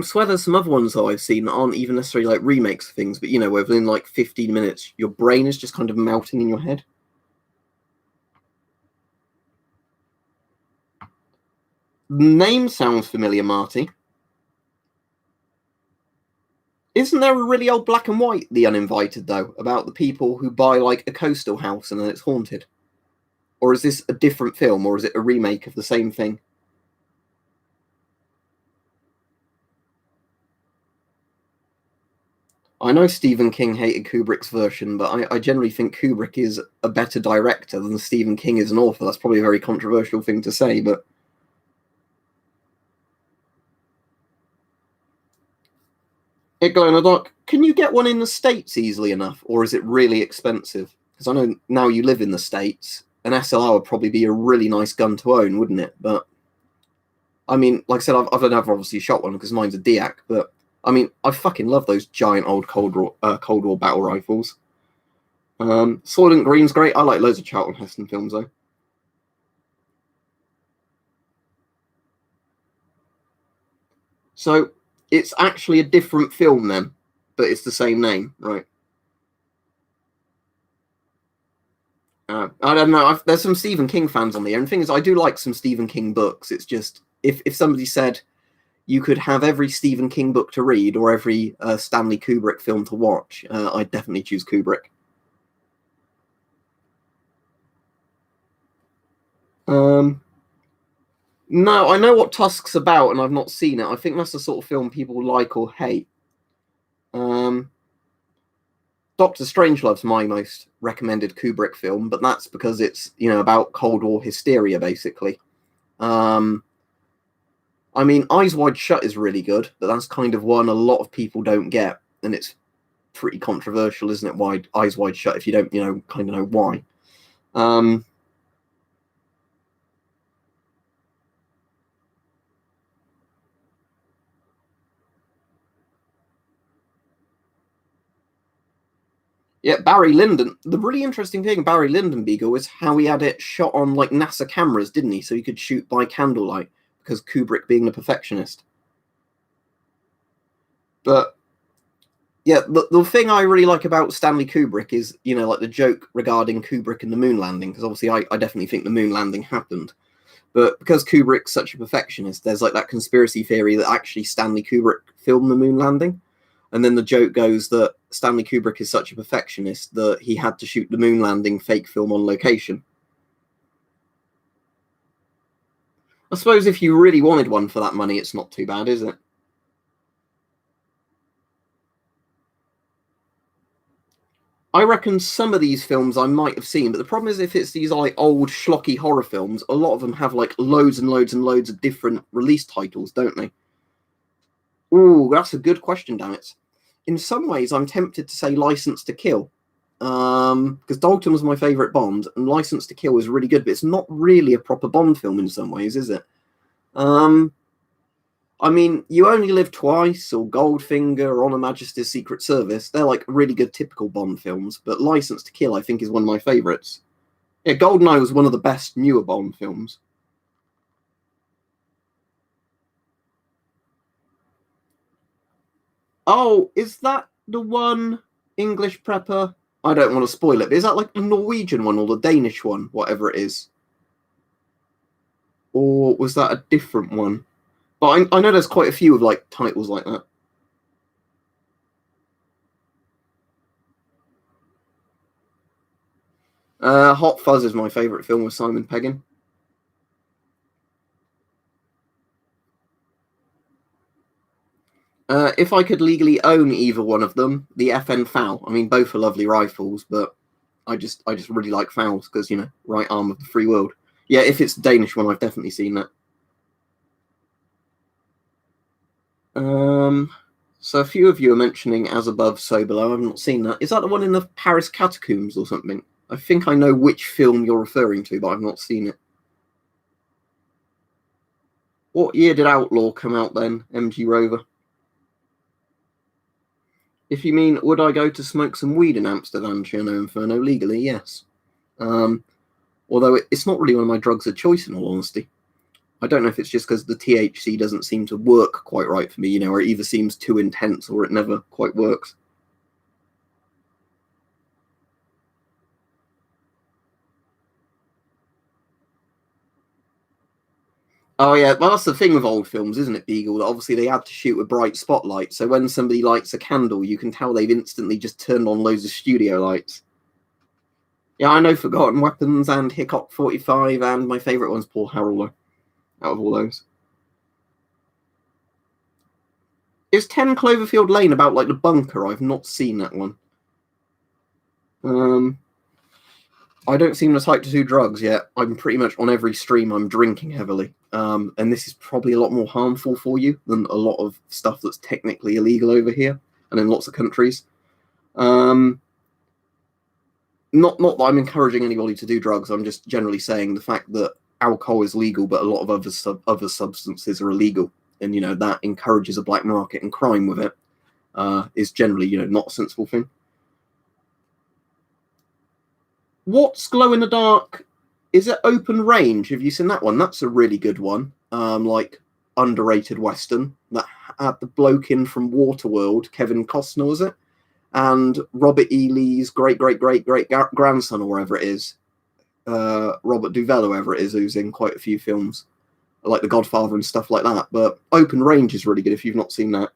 swear there's some other ones that I've seen that aren't even necessarily like remakes of things, but within like 15 minutes, your brain is just kind of melting in your head. Name sounds familiar, Marty. Isn't there a really old black and white, The Uninvited, though, about the people who buy like a coastal house and then it's haunted? Or is this a different film, or is it a remake of the same thing? I know Stephen King hated Kubrick's version, but I generally think Kubrick is a better director than Stephen King is an author. That's probably a very controversial thing to say, but... It Glow in the Dark. Can you get one in the States easily enough, or is it really expensive? because I know now you live in the States, an SLR would probably be a really nice gun to own, wouldn't it? But I mean, like I said, I've never obviously shot one because mine's a Diak, but I mean, I fucking love those giant old Cold War battle rifles. Soylent Green's great. I like loads of Charlton Heston films though. So it's actually a different film then, but it's the same name, right? I don't know. There's some Stephen King fans on there, and the thing is, I do like some Stephen King books. It's just if somebody said you could have every Stephen King book to read or every Stanley Kubrick film to watch, I'd definitely choose Kubrick. No, I know what Tusk's about, and I've not seen it. I think that's the sort of film people like or hate. Doctor Strangelove's my most recommended Kubrick film, but that's because it's about Cold War hysteria, basically. I mean, Eyes Wide Shut is really good, but that's kind of one a lot of people don't get, and it's pretty controversial, isn't it? Why Eyes Wide Shut if you don't, kind of know why. Yeah, Barry Lyndon. The really interesting thing about Barry Lyndon Beagle is how he had it shot on like NASA cameras, didn't he? So he could shoot by candlelight because Kubrick being the perfectionist. But yeah, the thing I really like about Stanley Kubrick is, like the joke regarding Kubrick and the moon landing, because obviously I definitely think the moon landing happened. But because Kubrick's such a perfectionist, there's like that conspiracy theory that actually Stanley Kubrick filmed the moon landing. And then the joke goes that Stanley Kubrick is such a perfectionist that he had to shoot the moon landing fake film on location. I suppose if you really wanted one for that money, it's not too bad, is it? I reckon some of these films I might have seen, but the problem is if it's these like old schlocky horror films, a lot of them have like loads and loads and loads of different release titles, don't they? Ooh, that's a good question, damn it. In some ways, I'm tempted to say License to Kill, because Dalton was my favourite Bond, and License to Kill is really good, but it's not really a proper Bond film in some ways, is it? I mean, You Only Live Twice, or Goldfinger, or On Her Majesty's Secret Service, they're like really good typical Bond films, but License to Kill, I think, is one of my favourites. Yeah, GoldenEye was one of the best newer Bond films. Oh, is that the one English Prepper? I don't want to spoil it, but is that like the Norwegian one or the Danish one, whatever it is? Or was that a different one? But I know there's quite a few of like titles like that. Hot Fuzz is my favourite film with Simon Pegg. If I could legally own either one of them, the FN FAL. I mean, both are lovely rifles, but I just really like FALs because right arm of the free world. Yeah, if it's the Danish one, I've definitely seen that. So a few of you are mentioning As Above, So Below. I've not seen that. Is that the one in the Paris catacombs or something? I think I know which film you're referring to, but I've not seen it. What year did Outlaw come out then, MG Rover? If you mean, would I go to smoke some weed in Amsterdam, Cherno Inferno? Legally, yes. Um, Although it's not really one of my drugs of choice, in all honesty. I don't know if it's just because the THC doesn't seem to work quite right for me, or it either seems too intense or it never quite works. Oh yeah, well that's the thing with old films, isn't it, Beagle? That obviously they had to shoot with bright spotlight, so when somebody lights a candle, you can tell they've instantly just turned on loads of studio lights. Yeah, I know Forgotten Weapons and Hickok 45, and my favourite one's Paul Harrell, out of all those. Is 10 Cloverfield Lane about like the bunker? I've not seen that one. Um, I don't seem the type to do drugs yet. I'm pretty much on every stream. I'm drinking heavily, and this is probably a lot more harmful for you than a lot of stuff that's technically illegal over here and in lots of countries. Um, not that I'm encouraging anybody to do drugs. I'm just generally saying the fact that alcohol is legal, but a lot of other substances are illegal, and that encourages a black market and crime with it. Is generally not a sensible thing. What's glow in the dark? Is it Open Range? Have you seen that one? That's a really good one. Like underrated Western that had the bloke in from Waterworld, Kevin Costner, was it? And Robert E. Lee's great grandson, or whatever it is, Robert Duvall, whoever it is, who's in quite a few films, like The Godfather and stuff like that. But Open Range is really good if you've not seen that.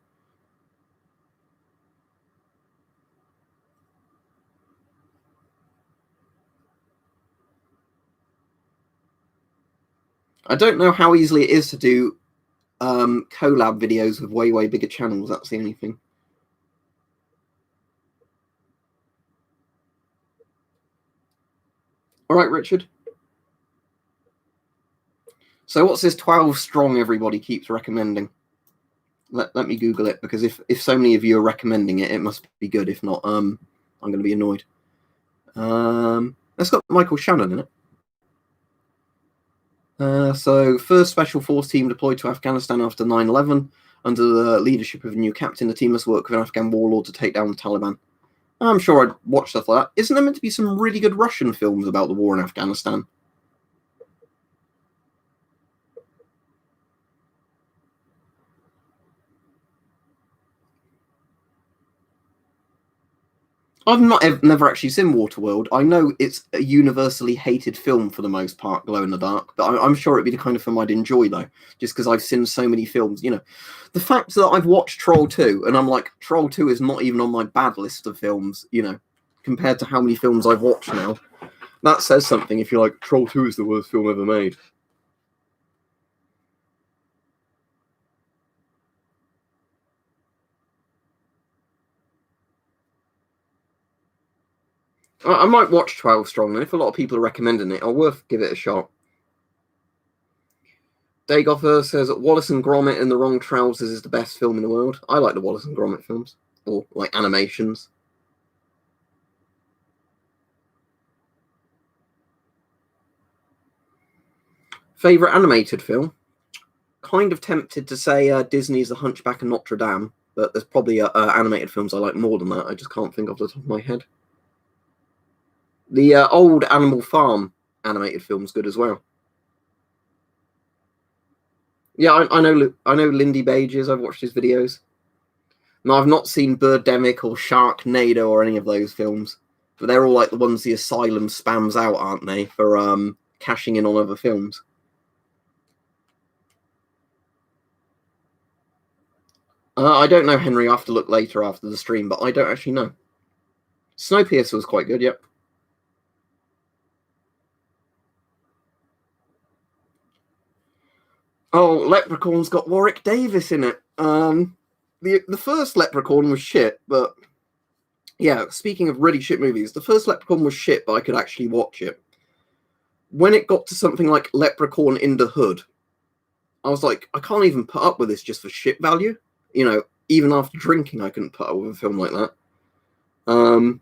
I don't know how easily it is to do collab videos with way bigger channels. That's the only thing. All right, Richard. So what's this 12 strong everybody keeps recommending? Let me Google it, because if so many of you are recommending it, it must be good. If not, I'm going to be annoyed. It's got Michael Shannon in it. So, first Special Force team deployed to Afghanistan after 9/11. Under the leadership of a new captain, the team must work with an Afghan warlord to take down the Taliban. I'm sure I'd watch stuff like that. Isn't there meant to be some really good Russian films about the war in Afghanistan? I've never actually seen Waterworld. I know it's a universally hated film for the most part, Glow in the Dark, but I'm sure it'd be the kind of film I'd enjoy, though, just because I've seen so many films. The fact that I've watched Troll 2, and I'm like, Troll 2 is not even on my bad list of films, compared to how many films I've watched now. That says something if you're like, Troll 2 is the worst film ever made. I might watch 12 Strong, and if a lot of people are recommending it, I'll give it a shot. Dagoffer says Wallace and Gromit in the Wrong Trousers is the best film in the world. I like the Wallace and Gromit films, or like animations. Favorite animated film? Kind of tempted to say Disney's The Hunchback of Notre Dame, but there's probably animated films I like more than that. I just can't think off the top of my head. The old Animal Farm animated film's good as well. Yeah, I know Lindy Bages. I've watched his videos. No, I've not seen Birdemic or Sharknado or any of those films, but they're all like the ones the Asylum spams out, aren't they, for cashing in on other films. I don't know, Henry. I have to look later after the stream, but I don't actually know. Snowpiercer was quite good, yep. Oh, Leprechaun's got Warwick Davis in it. The first Leprechaun was shit, but yeah, speaking of really shit movies, the first Leprechaun was shit, but I could actually watch it. When it got to something like Leprechaun in the Hood, I was like, I can't even put up with this just for shit value. Even after drinking, I couldn't put up with a film like that.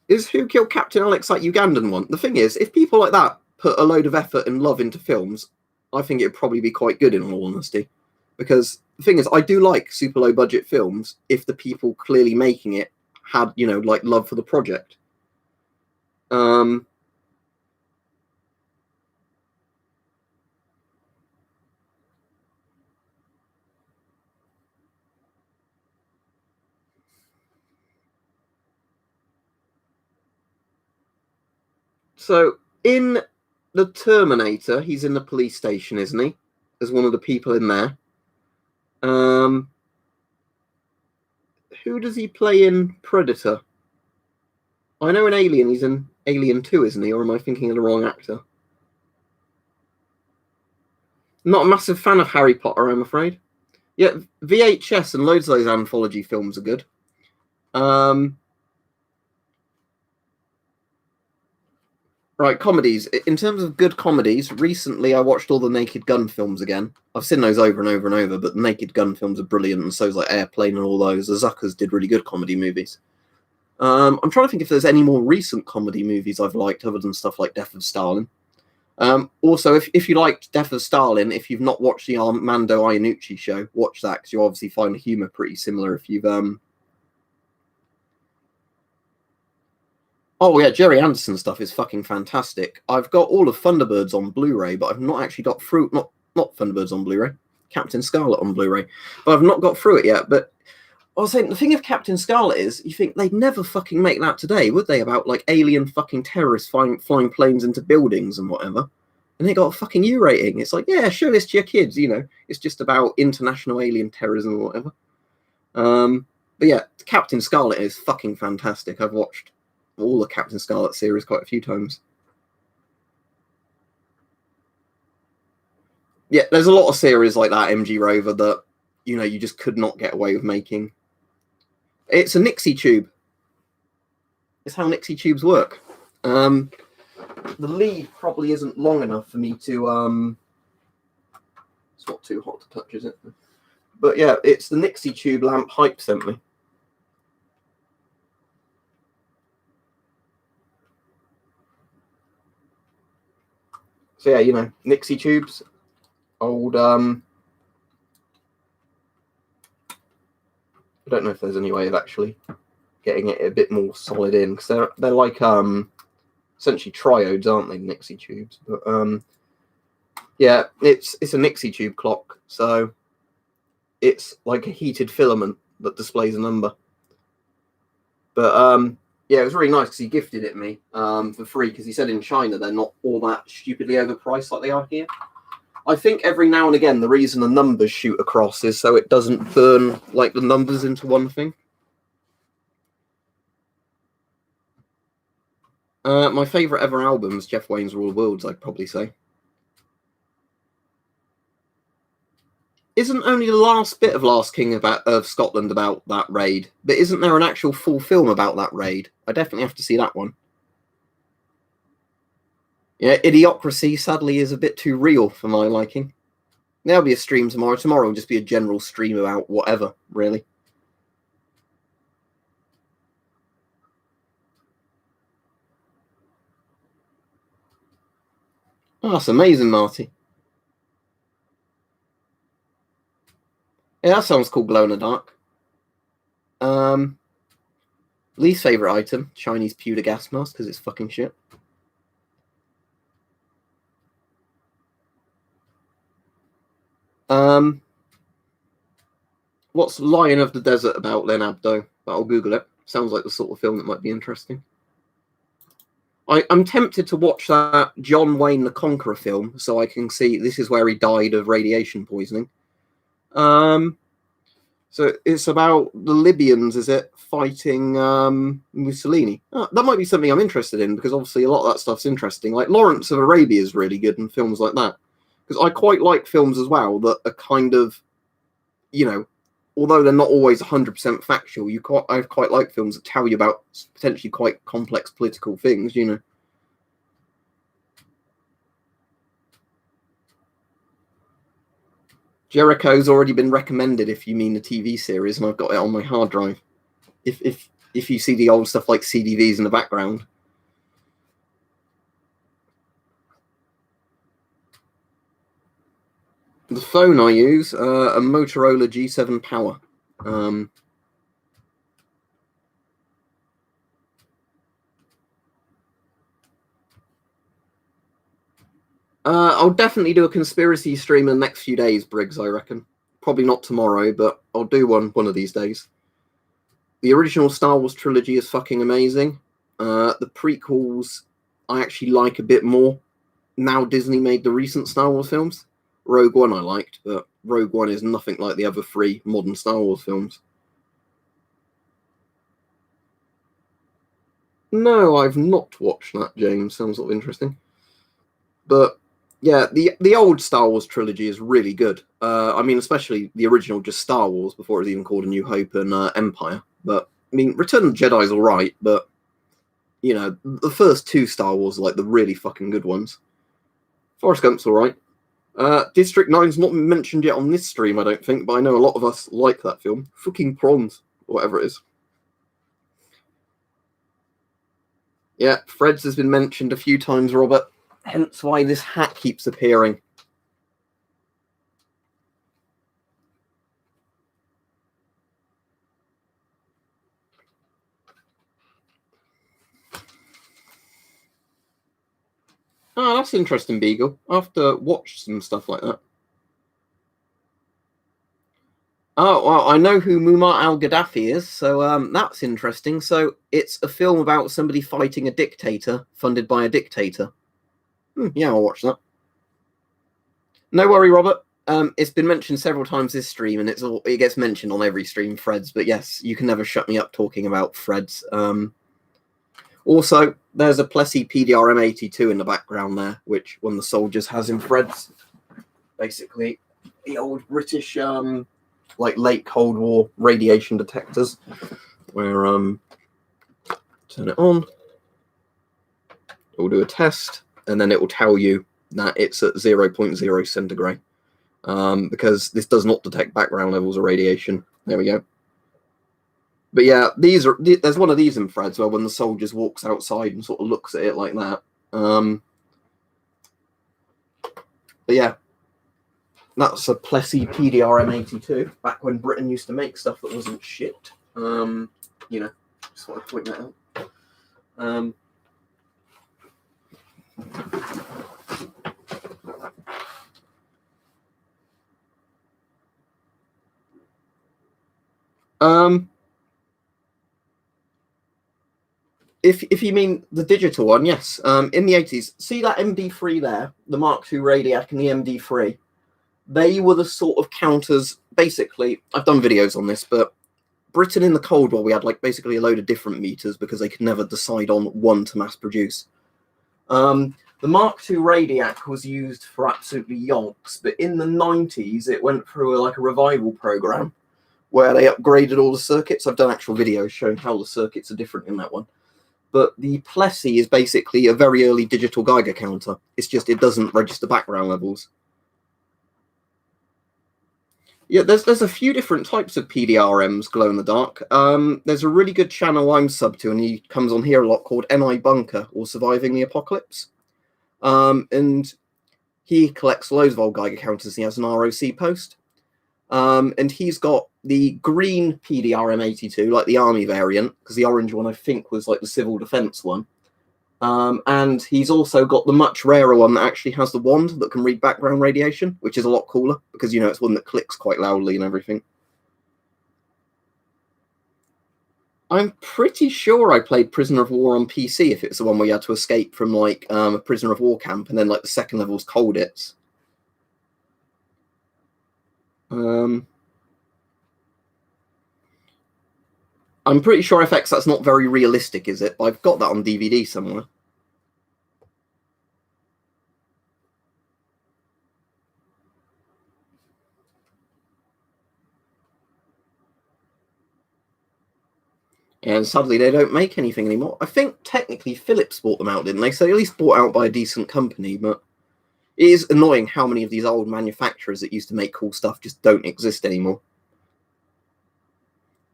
Is Who Killed Captain Alex that Ugandan one? The thing is, if people like that put a load of effort and love into films, I think it'd probably be quite good, in all honesty. Because the thing is, I do like super low budget films if the people clearly making it had, like love for the project. So in the Terminator, he's in the police station, isn't he? As one of the people in there. Who does he play in Predator? I know in Alien, he's in Alien 2, isn't he? Or am I thinking of the wrong actor? Not a massive fan of Harry Potter, I'm afraid. Yeah, VHS and loads of those anthology films are good. Right, comedies. In terms of good comedies, recently I watched all the Naked Gun films again. I've seen those over and over and over, but the Naked Gun films are brilliant, and so's like Airplane and all those. The Zuckers did really good comedy movies. I'm trying to think if there's any more recent comedy movies I've liked other than stuff like Death of Stalin. Also, if you liked Death of Stalin, if you've not watched the Armando Iannucci show, watch that because you'll obviously find the humor pretty similar. If you've Oh yeah, Jerry Anderson stuff is fucking fantastic. I've got all of Thunderbirds on Blu-ray, but I've not actually got through not Thunderbirds on Blu-ray, Captain Scarlet on Blu-ray, but I've not got through it yet. But I was saying the thing of Captain Scarlet is you think they'd never fucking make that today, would they? About like alien fucking terrorists flying planes into buildings and whatever. And they got a fucking U rating. It's like, yeah, show this to your kids, you know. It's just about international alien terrorism or whatever. But yeah, Captain Scarlet is fucking fantastic. I've watched all the Captain Scarlet series quite a few times. Yeah, there's a lot of series like that, MG Rover, that, you know, you just could not get away with making. It's a Nixie tube. It's how Nixie tubes work. The lead probably isn't long enough for me to... It's not too hot to touch, is it? But yeah, it's the Nixie tube lamp Hype sent me. So yeah, you know, Nixie tubes, old. I don't know if there's any way of actually getting it a bit more solid in, because they're like essentially triodes, aren't they? Nixie tubes, but yeah, it's a Nixie tube clock, so it's like a heated filament that displays a number. But yeah, it was really nice because he gifted it me for free, because he said in China they're not all that stupidly overpriced like they are here. I think every now and again the reason the numbers shoot across is so it doesn't burn like the numbers into one thing. My favourite ever album is Jeff Wayne's Rule of Worlds, I'd probably say. Isn't only the last bit of Last King of Scotland about that raid, but isn't there an actual full film about that raid? I definitely have to see that one. Yeah, Idiocracy sadly is a bit too real for my liking. There'll be a stream tomorrow. Tomorrow will just be a general stream about whatever, really. Oh, that's amazing, Marty. Yeah, that sounds cool, glow in the dark. Least favourite item, Chinese pewter gas mask, because it's fucking shit. What's Lion of the Desert about then, Abdo? I'll Google it. Sounds like the sort of film that might be interesting. I'm tempted to watch that John Wayne the Conqueror film, so I can see this is where he died of radiation poisoning. So it's about the Libyans, is it, fighting Mussolini? Oh, that might be something I'm interested in, because obviously a lot of that stuff's interesting. Like Lawrence of Arabia is really good, and films like that. Because I quite like films as well that are kind of, you know, although they're not always 100% factual, I quite like films that tell you about potentially quite complex political things, you know. Jericho's already been recommended, if you mean the TV series, and I've got it on my hard drive. If you see the old stuff like CDVs in the background. The phone I use, a Motorola G7 Power. I'll definitely do a conspiracy stream in the next few days, Briggs, I reckon. Probably not tomorrow, but I'll do one of these days. The original Star Wars trilogy is fucking amazing. The prequels I actually like a bit more. Now Disney made the recent Star Wars films. Rogue One I liked, but Rogue One is nothing like the other three modern Star Wars films. No, I've not watched that, James. Sounds sort of interesting. But yeah, the old Star Wars trilogy is really good. I mean, especially the original, just Star Wars, before it was even called A New Hope and Empire. But I mean, Return of the Jedi is all right, but you know, the first two Star Wars are like the really fucking good ones. Forrest Gump's all right. District 9's not mentioned yet on this stream, I don't think, but I know a lot of us like that film. Fucking prawns, whatever it is. Yeah, Fred's has been mentioned a few times, Robert. Hence why this hat keeps appearing. Oh, that's interesting, Beagle. I have to watch some stuff like that. Oh, well, I know who Muammar al-Gaddafi is, so that's interesting. So it's a film about somebody fighting a dictator, funded by a dictator. Yeah, I'll watch that. No worry, Robert. It's been mentioned several times this stream, and it gets mentioned on every stream, Freds. But yes, you can never shut me up talking about Freds. Also, there's a Plessy PDRM-82 in the background there, which one of the soldiers has in Freds. Basically, the old British like late Cold War radiation detectors, where turn it on, it will do a test, and then it will tell you that it's at 0.0 centigrade, because this does not detect background levels of radiation. There we go. But yeah, there's one of these in Fred's where when the soldiers walks outside and sort of looks at it like that. But yeah, that's a Plessy PDRM-82, back when Britain used to make stuff that wasn't shit. You know, just want to point that out. If you mean the digital one, yes. In the 80s, see that MD3 there, the Mark II Radiac and the MD3? They were the sort of counters, basically, I've done videos on this, but Britain in the Cold War, we had like basically a load of different meters because they could never decide on one to mass produce. The Mark II Radiac was used for absolutely yonks, but in the 90s, it went through like a revival program where they upgraded all the circuits. I've done actual videos showing how the circuits are different in that one. But the Plessy is basically a very early digital Geiger counter. It's just it doesn't register background levels. Yeah, there's a few different types of PDRMs glow in the dark. There's a really good channel I'm sub to, and he comes on here a lot, called NI Bunker, or Surviving the Apocalypse. And he collects loads of old Geiger counters. He has an ROC post. And he's got the green PDRM-82, like the army variant, because the orange one I think was like the civil defense one. And he's also got the much rarer one that actually has the wand that can read background radiation, which is a lot cooler because, you know, it's one that clicks quite loudly and everything. I'm pretty sure I played Prisoner of War on PC if it's the one where you had to escape from like a Prisoner of War camp and then like the second level's Colditz. I'm pretty sure FX that's not very realistic, is it? But I've got that on DVD somewhere. And sadly, they don't make anything anymore. I think technically Philips bought them out, didn't they? So they at least bought out by a decent company, but it is annoying how many of these old manufacturers that used to make cool stuff just don't exist anymore.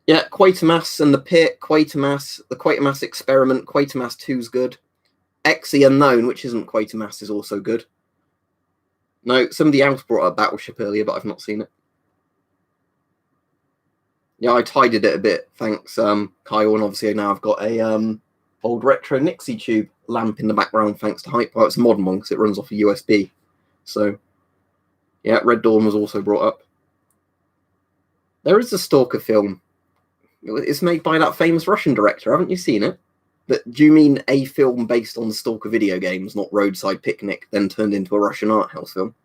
Yeah, Quatermass and the Pit, Quatermass, the Quatermass Experiment, Quatermass 2's good. XE Unknown, which isn't Quatermass, is also good. No, somebody else brought up Battleship earlier, but I've not seen it. Yeah, I tidied it a bit, thanks, Kyle, and obviously now I've got a old retro Nixie tube lamp in the background, thanks to Hype. Well, it's a modern one because it runs off a USB. So, yeah, Red Dawn was also brought up. There is a Stalker film. It's made by that famous Russian director. Haven't you seen it? But do you mean a film based on the Stalker video games, not Roadside Picnic, then turned into a Russian art house film?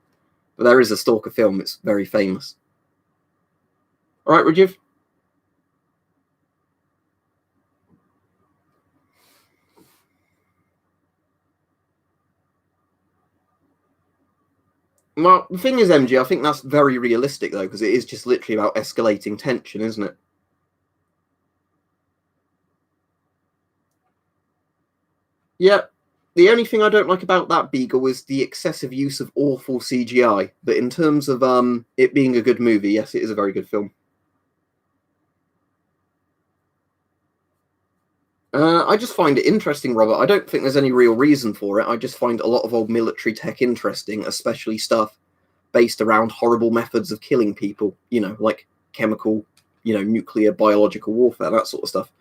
But there is a Stalker film. It's very famous. All right, Rajiv? Well, the thing is, MG, I think that's very realistic, though, because it is just literally about escalating tension, isn't it? Yeah. The only thing I don't like about that Beagle is the excessive use of awful CGI. But in terms of it being a good movie, yes, it is a very good film. I just find it interesting, Robert. I don't think there's any real reason for it. I just find a lot of old military tech interesting, especially stuff based around horrible methods of killing people, like chemical, nuclear, biological warfare, that sort of stuff.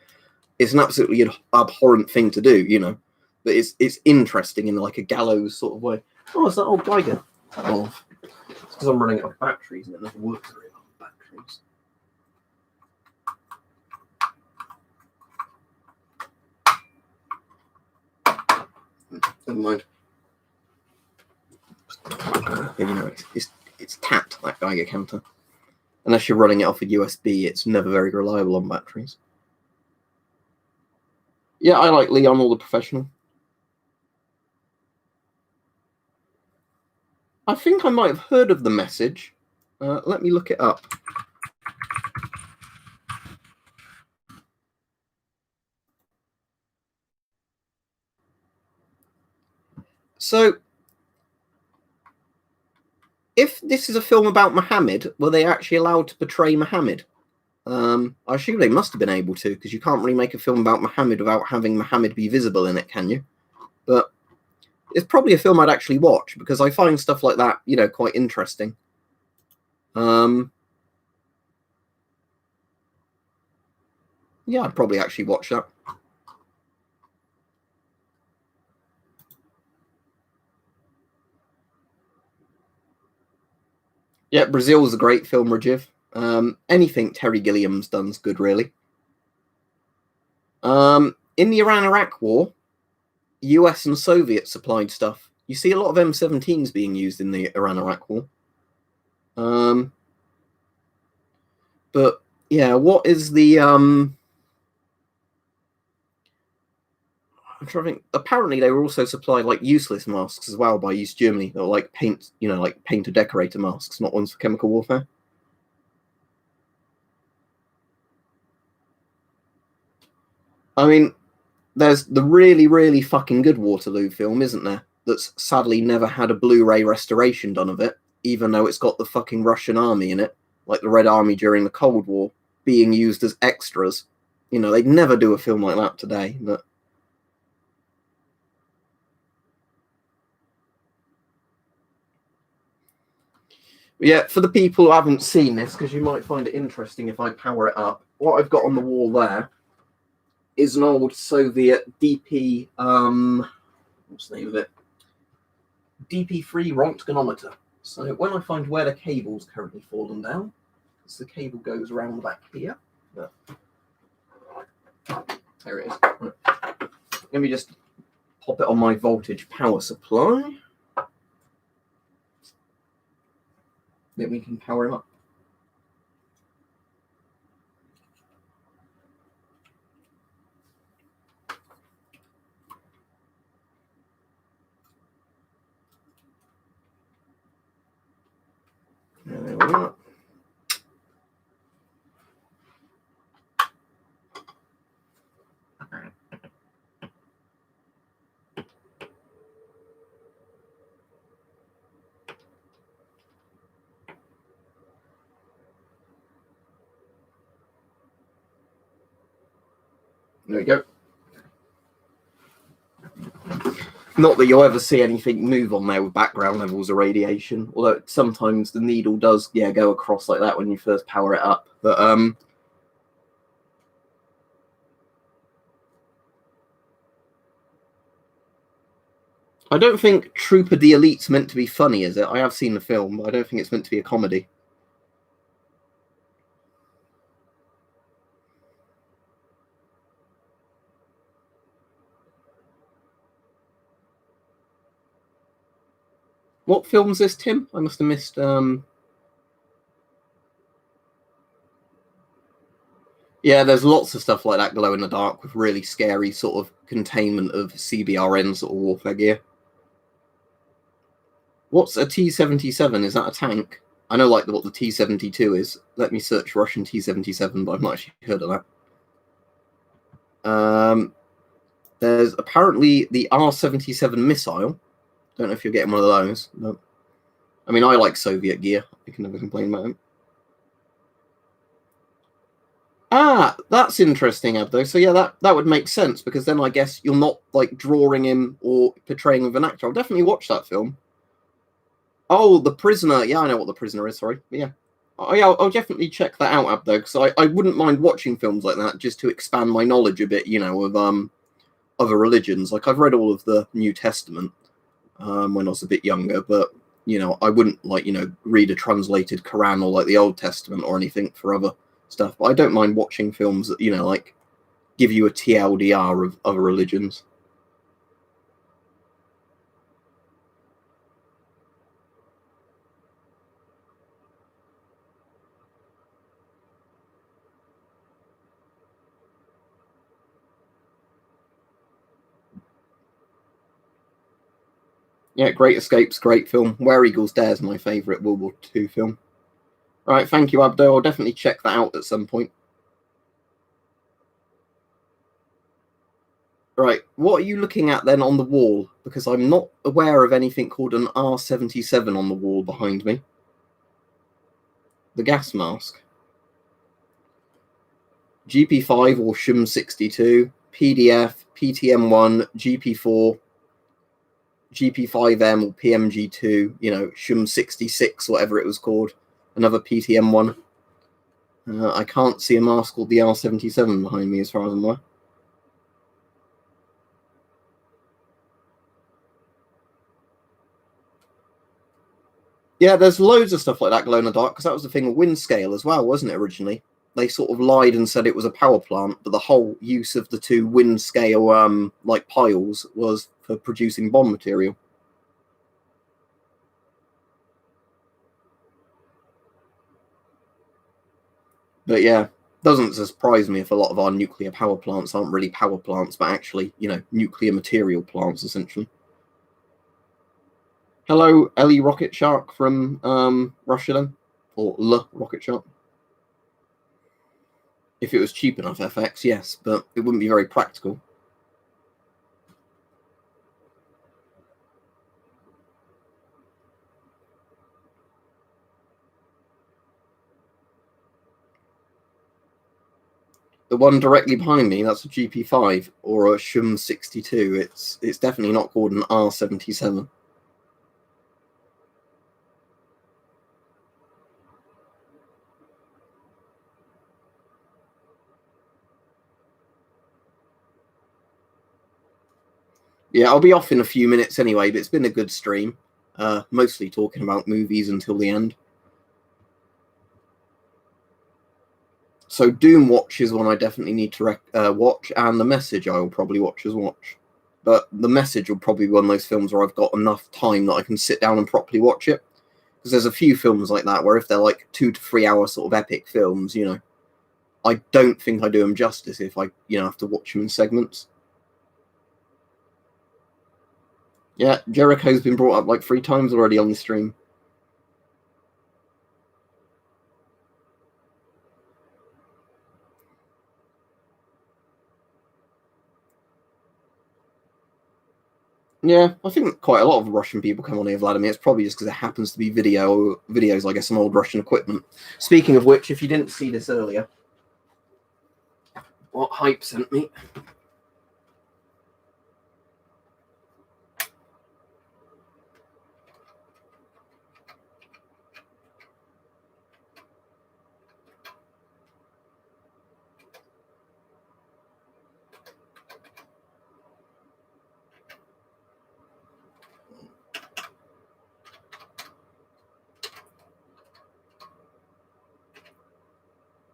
It's an absolutely abhorrent thing to do, but it's interesting in like a gallows sort of way. Oh, it's that old Geiger. Oh, it's because I'm running out of batteries and it never works very well with batteries. Never mind. It's tapped, that Geiger counter. Unless you're running it off a USB, it's never very reliable on batteries. Yeah, I like Leon or The Professional. I think I might have heard of The Message. Let me look it up. So, if this is a film about Muhammad, were they actually allowed to portray Muhammad? I assume they must have been able to, because you can't really make a film about Muhammad without having Muhammad be visible in it, can you? But it's probably a film I'd actually watch, because I find stuff like that, quite interesting. Yeah, I'd probably actually watch that. Yeah, Brazil's a great film, Rajiv. Anything Terry Gilliam's done's good, really. In the Iran-Iraq War, US and Soviet supplied stuff. You see a lot of M17s being used in the Iran-Iraq War. But yeah, what is the I'm trying to think. Apparently, they were also supplied like useless masks as well by East Germany, or like paint, like painter decorator masks, not ones for chemical warfare. I mean, there's the really, really fucking good Waterloo film, isn't there? That's sadly never had a Blu-ray restoration done of it, even though it's got the fucking Russian army in it, like the Red Army during the Cold War, being used as extras. They'd never do a film like that today, but. Yeah, for the people who haven't seen this, because you might find it interesting if I power it up, what I've got on the wall there is an old Soviet DP, what's the name of it? DP3 Rontganometer. So when I find where the cable's currently fallen down, because the cable goes around the back here. There it is. Right. Let me just pop it on my voltage power supply. Then we can power him up. There we are. There we go. Not that you'll ever see anything move on there with background levels of radiation, although sometimes the needle does, go across like that when you first power it up. But I don't think Trooper the Elite's meant to be funny, is it? I have seen the film, but I don't think it's meant to be a comedy. What film's this, Tim? I must have missed. Yeah, there's lots of stuff like that glow in the dark with really scary sort of containment of CBRN sort of warfare gear. What's a T-77? Is that a tank? I know like what the T-72 is. Let me search Russian T-77, but I've not actually heard of that. There's apparently the R-77 missile. Don't know if you're getting one of those. But, I mean, I like Soviet gear. I can never complain about it. Ah, that's interesting, Abdo. So yeah, that would make sense, because then I guess you're not like drawing him or portraying him with an actor. I'll definitely watch that film. Oh, The Prisoner. Yeah, I know what The Prisoner is. Sorry. Yeah. Oh, yeah, I'll definitely check that out, Abdo, because I wouldn't mind watching films like that just to expand my knowledge a bit, of other religions. Like, I've read all of the New Testament when I was a bit younger, but I wouldn't like read a translated Quran or like the Old Testament or anything for other stuff. But I don't mind watching films that like give you a TLDR of other religions. Yeah, Great Escape's great film. Where Eagles Dare is my favourite World War II film. Right, thank you, Abdo. I'll definitely check that out at some point. Right, what are you looking at then on the wall? Because I'm not aware of anything called an R77 on the wall behind me. The gas mask. GP5 or SHM62, PDF, PTM1, GP4, GP5M or PMG2, SHM66, whatever it was called, another PTM1. I can't see a mask called the R77 behind me as far as I'm aware. Yeah, there's loads of stuff like that glow in the dark, because that was the thing with Windscale as well, wasn't it, originally? They sort of lied and said it was a power plant, but the whole use of the two Windscale like piles was for producing bomb material. But yeah, doesn't surprise me if a lot of our nuclear power plants aren't really power plants, but actually, nuclear material plants, essentially. Hello, Ellie Rocket Shark from Russia, then? Or Le Rocket Shark. If it was cheap enough FX, yes, but it wouldn't be very practical. The one directly behind me, that's a GP5 or a SHM62. It's definitely not called an R77. Yeah, I'll be off in a few minutes anyway, but it's been a good stream. Mostly talking about movies until the end. So Doom Watch is one I definitely need to watch, and The Message I will probably watch as watch. But The Message will probably be one of those films where I've got enough time that I can sit down and properly watch it. Because there's a few films like that where if they're like 2 to 3 hour sort of epic films, I don't think I do them justice if I, have to watch them in segments. Yeah, Jericho's been brought up like 3 times already on the stream. Yeah, I think quite a lot of Russian people come on here, Vladimir. It's probably just because it happens to be videos, I guess, on old Russian equipment. Speaking of which, if you didn't see this earlier, what Hype sent me.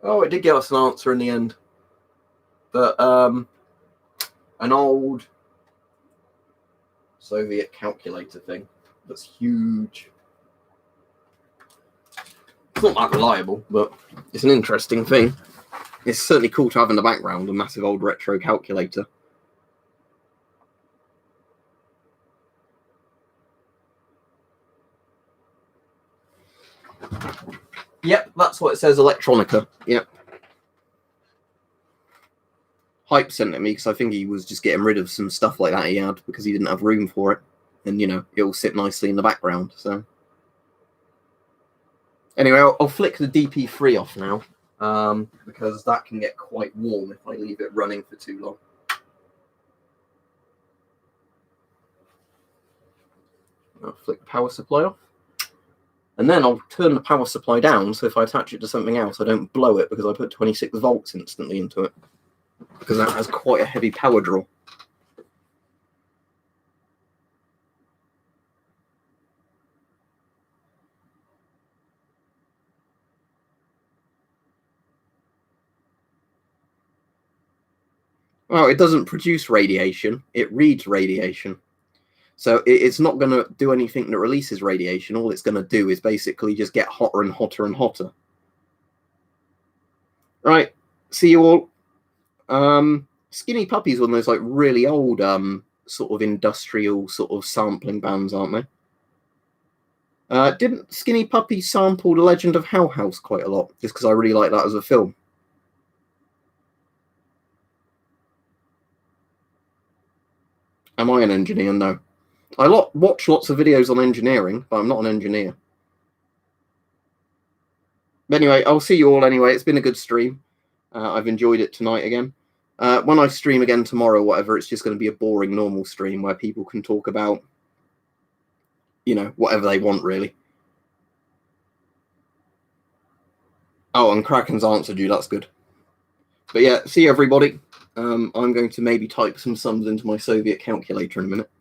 Oh, it did give us an answer in the end. But an old Soviet calculator thing that's huge. It's not that reliable, but it's an interesting thing. It's certainly cool to have in the background, a massive old retro calculator. Yep, that's what it says, Electronica. Yep. Hype sent it me because I think he was just getting rid of some stuff like that he had because he didn't have room for it. And, it'll sit nicely in the background. So, anyway, I'll flick the DP3 off now. because that can get quite warm if I leave it running for too long. I'll flick the power supply off. And then I'll turn the power supply down, so if I attach it to something else, I don't blow it, because I put 26 volts instantly into it, because that has quite a heavy power draw. Well, it doesn't produce radiation, it reads radiation. So it's not going to do anything that releases radiation. All it's going to do is basically just get hotter and hotter and hotter. Right, see you all. Skinny Puppy's one of those like really old sort of industrial sort of sampling bands, aren't they? Didn't Skinny Puppy sample The Legend of How House quite a lot, just because I really like that as a film? Am I an engineer? No. I watch lots of videos on engineering, but I'm not an engineer. But anyway, I'll see you all anyway. It's been a good stream. I've enjoyed it tonight again. When I stream again tomorrow, whatever, it's just going to be a boring normal stream where people can talk about, you know, whatever they want, really. Oh, and Kraken's answered you. That's good. But yeah, see you, everybody. I'm going to maybe type some sums into my Soviet calculator in a minute.